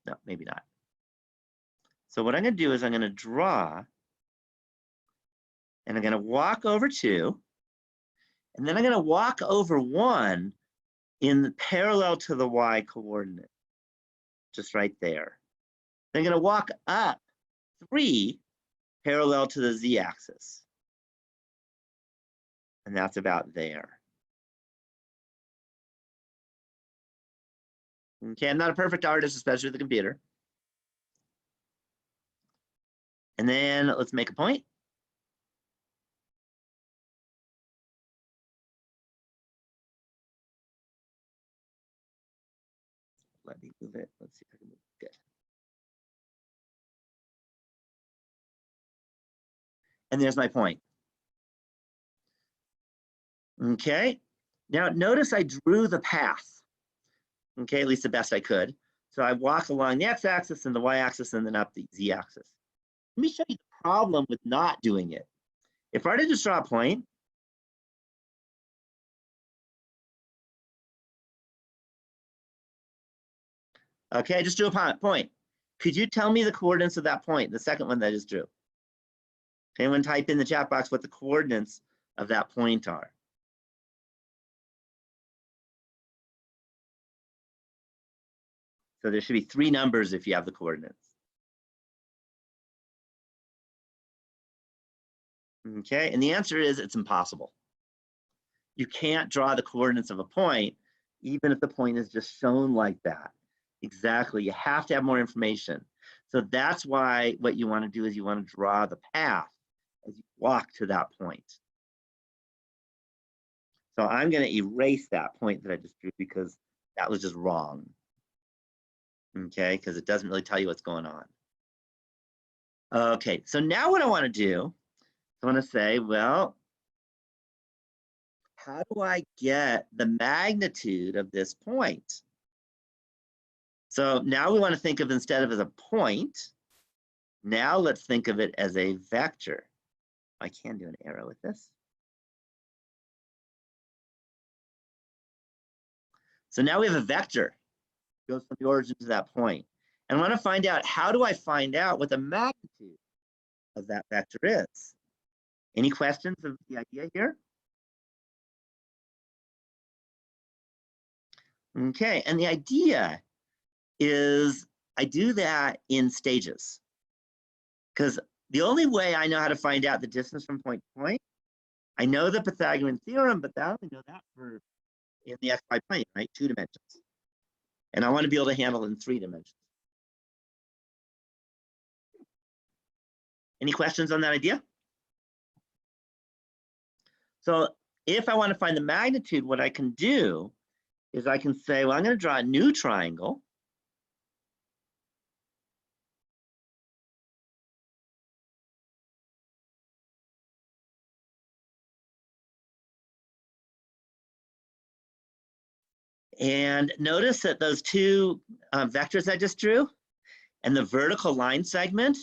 No, maybe not. So what I'm going to do is I'm going to draw, and I'm going to walk over 2, and then I'm going to walk over 1 in parallel to the y coordinate, just right there. Then I'm going to walk up 3 parallel to the z-axis. And that's about there. Okay, I'm not a perfect artist, especially with the computer. And then let's make a point. Let me move it. Let's see if I can move it. Good. And there's my point. Okay, now notice I drew the path. Okay, at least the best I could. So I walk along the x-axis and the y-axis and then up the z-axis. Let me show you the problem with not doing it. If I were to just draw a point, okay, I just drew a point. Could you tell me the coordinates of that point, the second one that I just drew? Anyone type in the chat box what the coordinates of that point are? So there should be 3 numbers if you have the coordinates. Okay, and the answer is it's impossible. You can't draw the coordinates of a point, even if the point is just shown like that. Exactly, you have to have more information. So that's why what you want to do is you want to draw the path as you walk to that point. So I'm going to erase that point that I just drew because that was just wrong. Okay, because it doesn't really tell you what's going on. Okay, so now what I want to do, I want to say, well, how do I get the magnitude of this point? So now we want to think of instead of as a point, now let's think of it as a vector. I can do an arrow with this. So now we have a vector. It goes from the origin to that point. And I want to find out, how do I find out what the magnitude of that vector is? Any questions of the idea here? Okay, and the idea is I do that in stages. Because the only way I know how to find out the distance from point to point, I know the Pythagorean theorem, but I only know that for in the xy plane, right? 2 dimensions. And I want to be able to handle it in 3 dimensions. Any questions on that idea? So if I want to find the magnitude, what I can do is I can say, well, I'm going to draw a new triangle. And notice that those 2 vectors I just drew and the vertical line segment,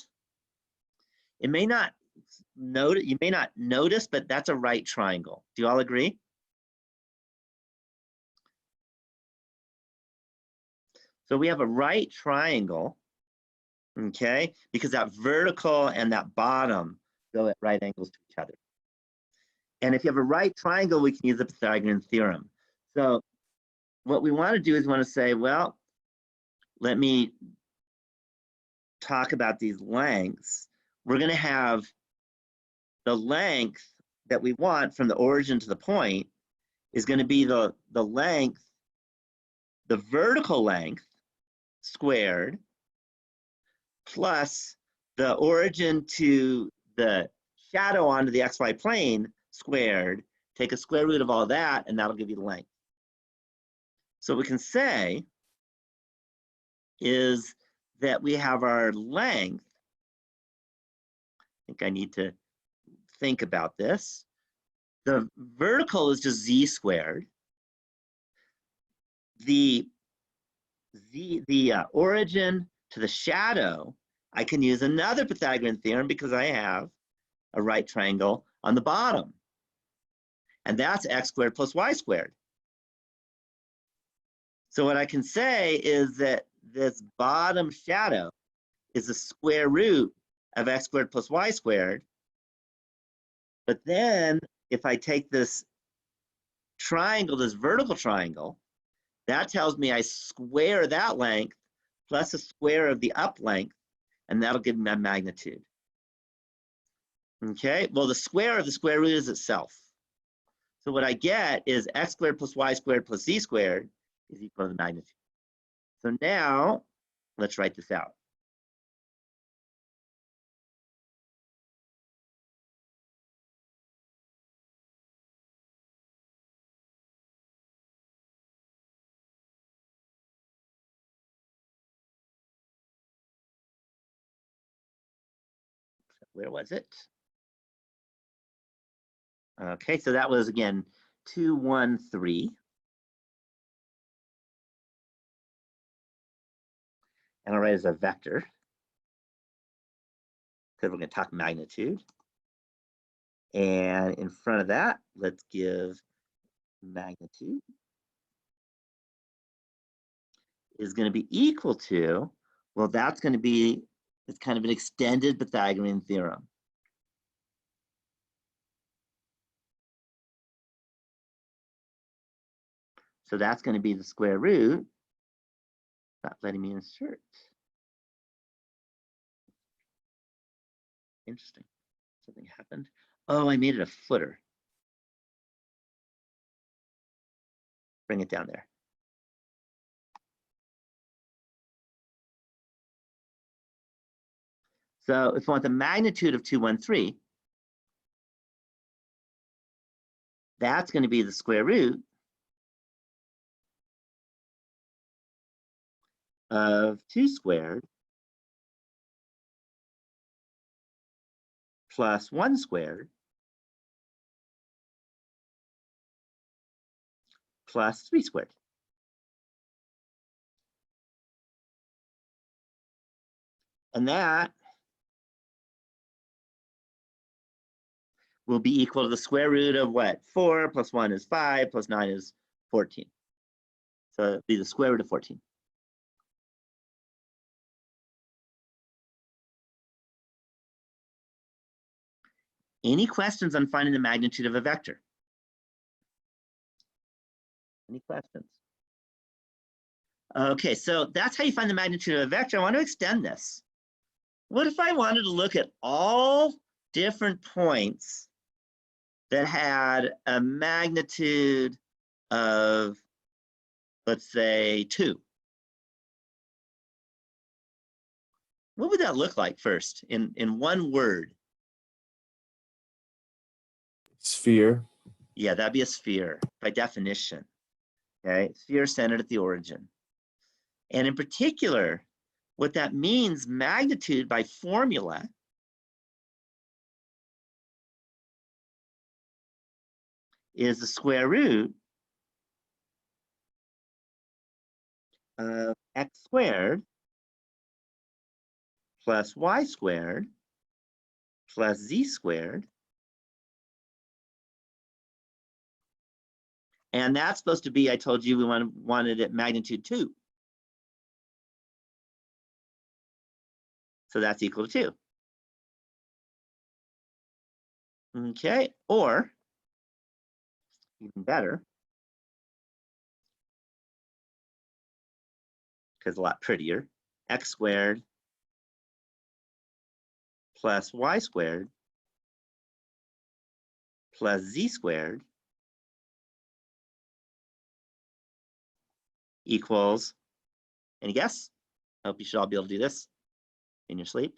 it may not you may not notice, but that's a right triangle. Do you all agree? So we have a right triangle, okay, because that vertical and that bottom go at right angles to each other. And if you have a right triangle, we can use the Pythagorean theorem. So what we want to do is we want to say, well, let me talk about these lengths. We're going to have the length that we want from the origin to the point is going to be the length, the vertical length squared plus the origin to the shadow onto the xy plane squared. Take a square root of all that, and that'll give you the length. So what we can say is that we have our length. I think I need to think about this. The vertical is just z squared. The origin to the shadow, I can use another Pythagorean theorem because I have a right triangle on the bottom. And that's x squared plus y squared. So what I can say is that this bottom shadow is the square root of x squared plus y squared. But then if I take this triangle, this vertical triangle, that tells me I square that length plus the square of the up length, and that'll give me my magnitude. Okay, well, the square of the square root is itself. So what I get is x squared plus y squared plus z squared is equal to the magnitude. So now let's write this out. Where was it? Okay, so that was again 2, 1, 3. And I'll write it as a vector because we're going to talk magnitude. And in front of that, let's give magnitude is going to be equal to, well, that's going to be, it's kind of an extended Pythagorean theorem. So that's going to be the square root. Not letting me insert. Interesting. Something happened. Oh, I made it a footer. Bring it down there. So if we want the magnitude of 213, that's going to be the square root of 2 squared plus 1 squared plus 3 squared. And that will be equal to the square root of what? 4 plus 1 is 5 plus 9 is 14. So it'll be the square root of 14. Any questions on finding the magnitude of a vector? Any questions? Okay, so that's how you find the magnitude of a vector. I want to extend this. What if I wanted to look at all different points that had a magnitude of, let's say, 2? What would that look like first in one word? Sphere. Yeah, that'd be a sphere by definition. Okay, sphere centered at the origin. And in particular, what that means, magnitude by formula, is the square root of x squared plus y squared plus z squared. And that's supposed to be, I told you we wanted it magnitude 2. So that's equal to 2. Okay, or even better, because a lot prettier, x squared plus y squared plus z squared equals, any guess? I hope you should all be able to do this in your sleep.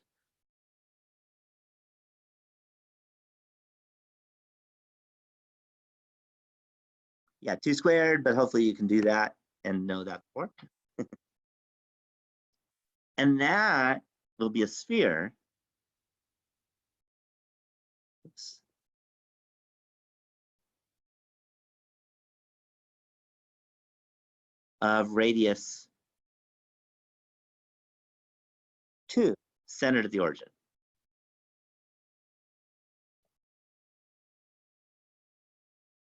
Yeah, 2 squared, but hopefully you can do that and know that before. And that will be a sphere. Oops. Of radius 2, centered at the origin.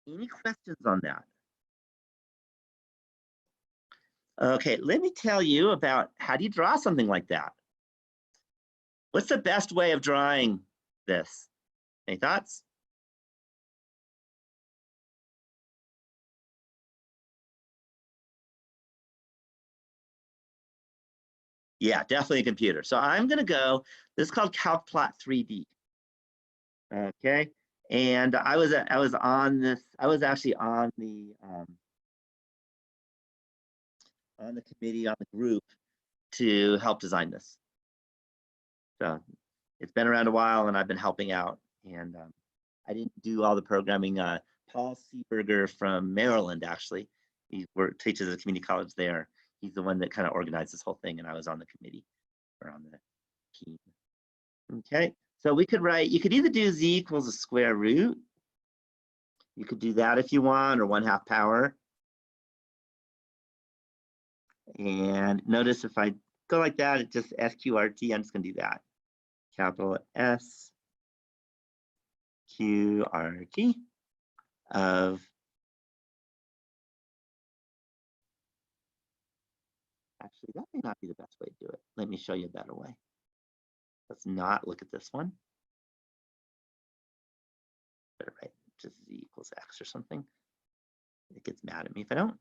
Any questions on that? Okay, let me tell you about how do you draw something like that? What's the best way of drawing this? Any thoughts? Yeah, definitely a computer. So I'm going to go, this is called CalcPlot 3D. Okay, and I was on this, I was actually on the committee, on the group to help design this. So it's been around a while and I've been helping out, and I didn't do all the programming. Paul Seeberger from Maryland, actually, he teaches at a community college there. He's the one that kind of organized this whole thing, and I was on the committee or on the team. Okay, so we could write, you could either do z equals a square root. You could do that if you want, or 1/2 power. And notice if I go like that, it just SQRT, I'm just gonna do that. Capital SQRT of, actually, that may not be the best way to do it. Let me show you a better way. Let's not look at this one. Better write just z equals x or something. It gets mad at me if I don't.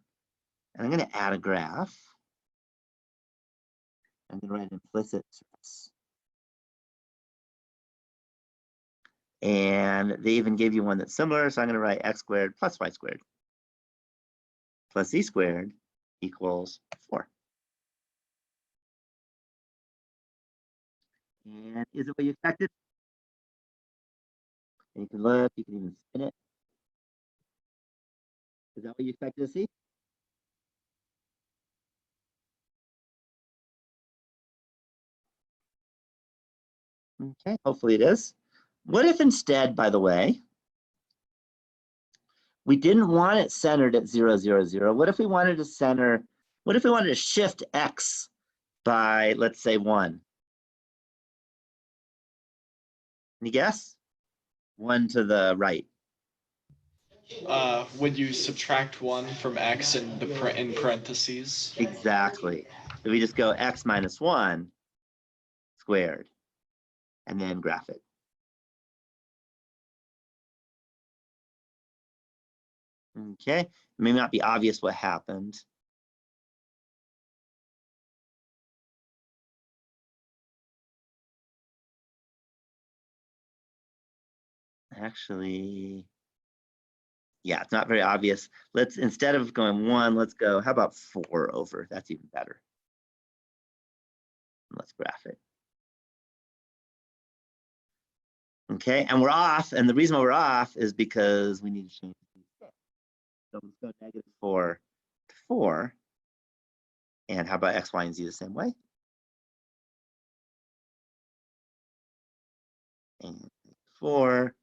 And I'm going to add a graph. I'm going to write an implicit surface. And they even gave you one that's similar, so I'm going to write x squared plus y squared plus z squared equals 4. And is it what you expected? And you can look, you can even spin it. Is that what you expected to see? Okay, hopefully it is. What if instead, by the way, we didn't want it centered at 0, 0, 0? What if we wanted to center, what if we wanted to shift x by, let's say, 1? Any guess? 1 to the right. Would you subtract 1 from x in parentheses? Exactly. So we just go x minus 1 squared and then graph it. Okay, it may not be obvious what happened. Actually, yeah, it's not very obvious. Let's, instead of going 1, let's go, how about 4 over? That's even better. Let's graph it. Okay, and we're off, and the reason why we're off is because we need to change these. So let's go -4 to 4. And how about x, y, and z the same way? And 4,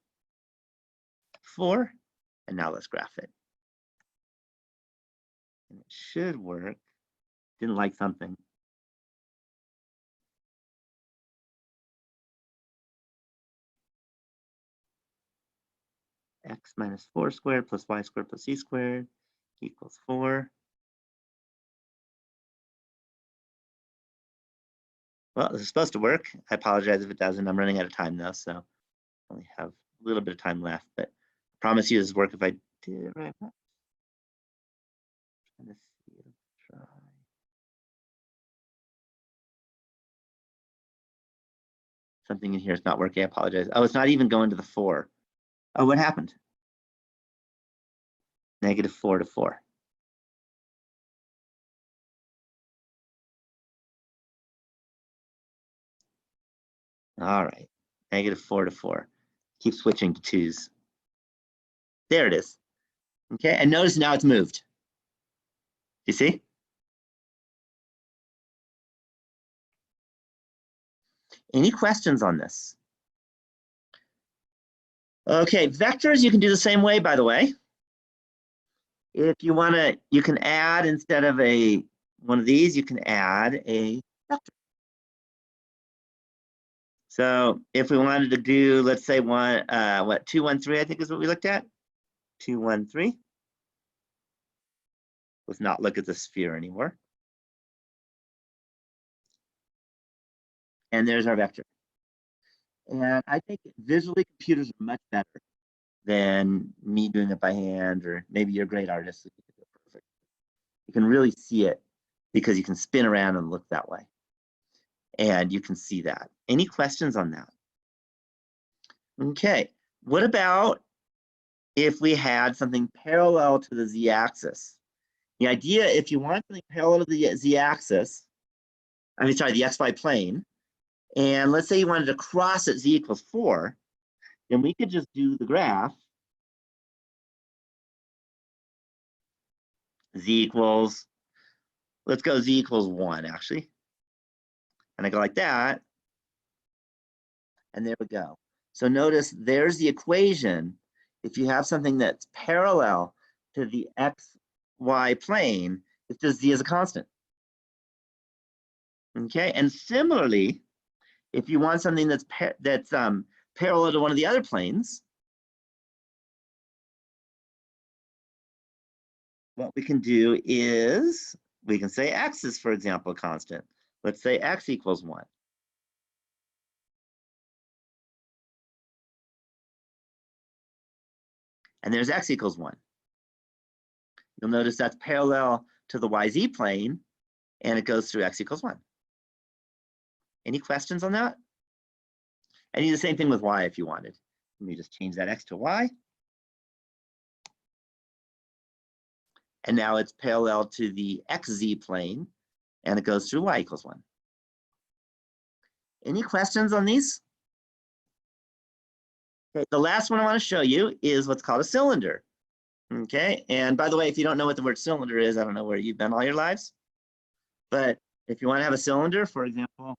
4, and now let's graph it. And it should work. Didn't like something. x minus 4 squared plus y squared plus z squared equals 4. Well, this is supposed to work. I apologize if it doesn't. I'm running out of time though, so I only have a little bit of time left, but I promise you this will work if I did it right. Let's see, try. Something in here is not working. I apologize. Oh, it's not even going to the 4. Oh, what happened? -4 to 4. All right, -4 to 4. Keep switching to 2's. There it is. Okay, and notice now it's moved. You see? Any questions on this? Okay, vectors you can do the same way, by the way. If you want to, you can add, instead of one of these, you can add a vector. So if we wanted to do, let's say 2, 1, 3, I think is what we looked at. 2, 1, 3. Let's not look at the sphere anymore. And there's our vector. And I think visually computers are much better than me doing it by hand, or maybe you're a great artist. So you can do it perfect. You can really see it because you can spin around and look that way. And you can see that. Any questions on that? Okay, what about if we had something parallel to the z-axis? The idea, if you want something parallel to the z-axis, the xy plane, and let's say you wanted to cross at z equals 4, then we could just do the graph. Z equals, let's go z equals 1, actually. And I go like that. And there we go. So notice there's the equation. If you have something that's parallel to the xy plane, it's just z as a constant. Okay, and similarly, if you want something that's parallel to one of the other planes, what we can do is we can say x is, for example, a constant. Let's say x equals 1. And there's x equals 1. You'll notice that's parallel to the YZ plane, and it goes through x equals 1. Any questions on that? And do the same thing with y if you wanted. Let me just change that x to y. And now it's parallel to the xz plane, and it goes through y equals 1. Any questions on these? Okay, the last one I want to show you is what's called a cylinder. Okay, and by the way, if you don't know what the word cylinder is, I don't know where you've been all your lives. But if you want to have a cylinder, for example,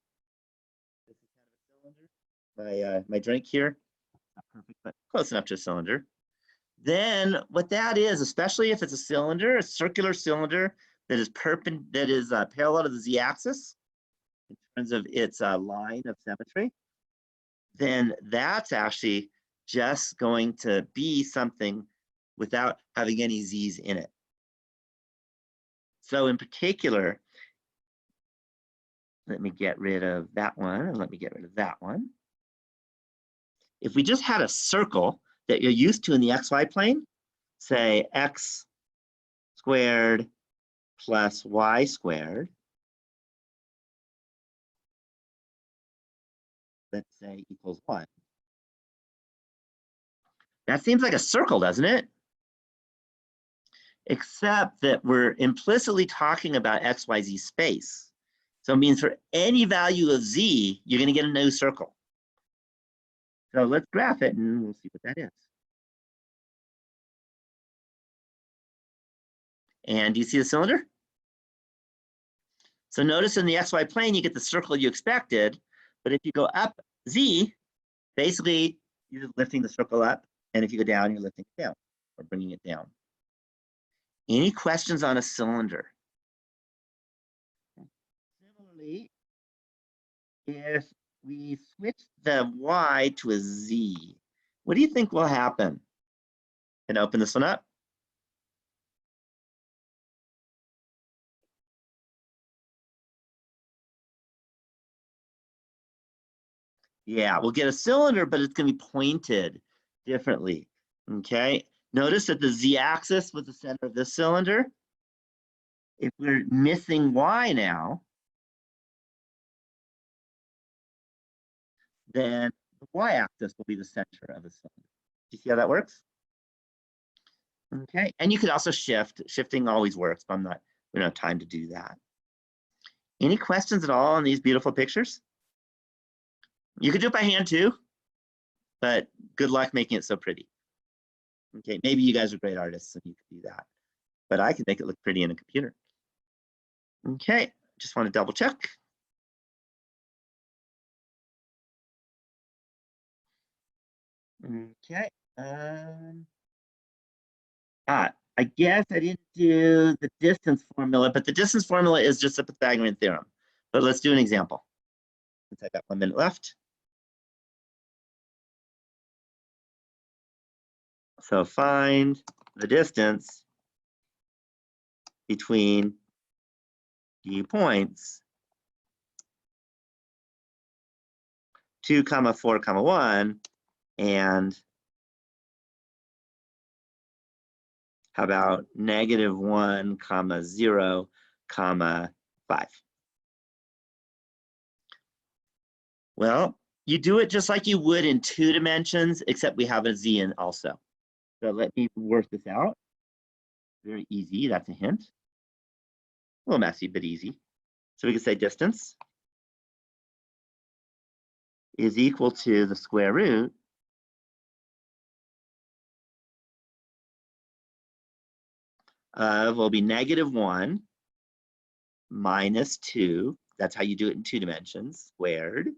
this is kind of a cylinder. My drink here, not perfect, but close enough to a cylinder. Then what that is, especially if it's a cylinder, a circular cylinder that is parallel to the z-axis in terms of its line of symmetry, then that's actually just going to be something without having any z's in it. So in particular, let me get rid of that one, and let me get rid of that one. If we just had a circle that you're used to in the xy plane, say x squared plus y squared, let's say equals 1. That seems like a circle, doesn't it? Except that we're implicitly talking about xyz space. So it means for any value of z, you're going to get a new circle. So let's graph it and we'll see what that is. And do you see the cylinder? So notice in the xy plane, you get the circle you expected. But if you go up z, basically you're just lifting the circle up. And if you go down, you're lifting it down or bringing it down. Any questions on a cylinder? Similarly, if we switch the y to a z, what do you think will happen? Can I open this one up? Yeah, we'll get a cylinder, but it's going to be pointed differently. Okay. Notice that the z-axis was the center of this cylinder. If we're missing y now, then the y-axis will be the center of the cylinder. Do you see how that works? Okay. And you could also shift. Shifting always works, but we don't have time to do that. Any questions at all on these beautiful pictures? You could do it by hand too, but good luck making it so pretty. Okay, maybe you guys are great artists and you could do that, but I can make it look pretty in a computer. Okay, just want to double check. Okay. I guess I didn't do the distance formula, but the distance formula is just a Pythagorean theorem. But let's do an example. Since I got 1 minute left. So find the distance between the points 2, 4, 1, and how about -1, 0, 5? Well, you do it just like you would in 2 dimensions, except we have a z in also. So let me work this out. Very easy, that's a hint. A little messy, but easy. So we can say distance is equal to the square root of, will be -1 minus 2. That's how you do it in 2 dimensions, squared,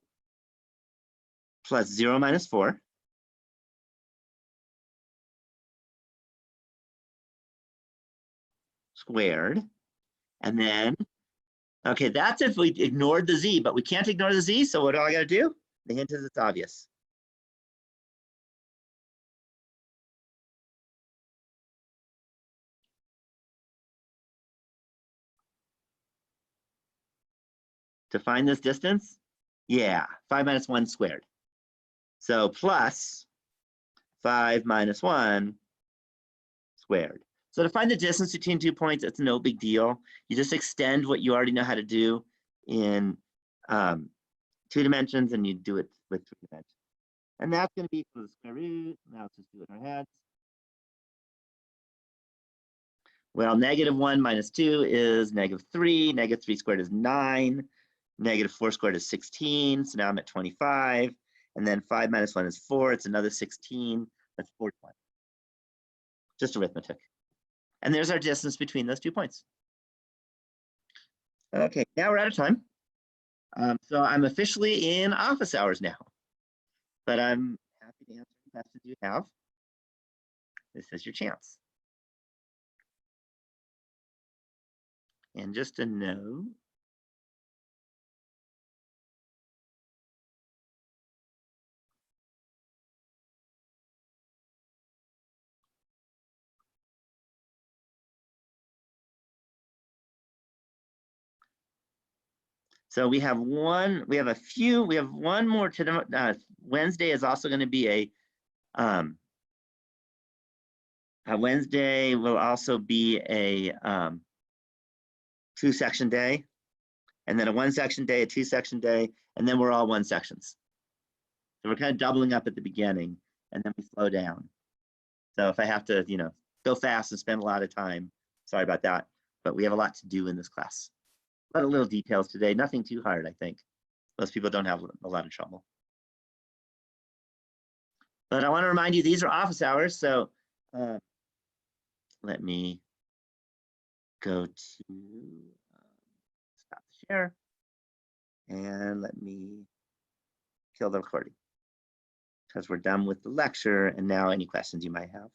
plus 0 minus 4. Squared. And then, okay, that's if we ignored the z, but we can't ignore the z, so what do I got to do? The hint is it's obvious. To find this distance? Yeah, 5 minus 1 squared. So plus 5 minus 1 squared. So to find the distance between 2 points, it's no big deal. You just extend what you already know how to do in 2 dimensions, and you do it with 3 dimensions. And that's going to be equal to the square root. Now let's just do it in our heads. Well, -1 minus 2 is -3. -3 squared is 9. -4 squared is 16. So now I'm at 25. And then 5 minus 1 is 4. It's another 16. That's 41. Just arithmetic. And there's our distance between those 2 points. Okay, now we're out of time. So I'm officially in office hours now. But I'm happy to answer any questions you have. This is your chance. And just a note. So we have one more to Wednesday is also going to be a Wednesday will also be a 2-section day, and then a 1-section day, a 2-section day, and then we're all 1 sections. So we're kind of doubling up at the beginning, and then we slow down. So if I have to, go fast and spend a lot of time, sorry about that, but we have a lot to do in this class. A lot of little details today, nothing too hard, I think. Most people don't have a lot of trouble. But I want to remind you, these are office hours, so let me go to stop the share, and let me kill the recording, because we're done with the lecture, and now any questions you might have.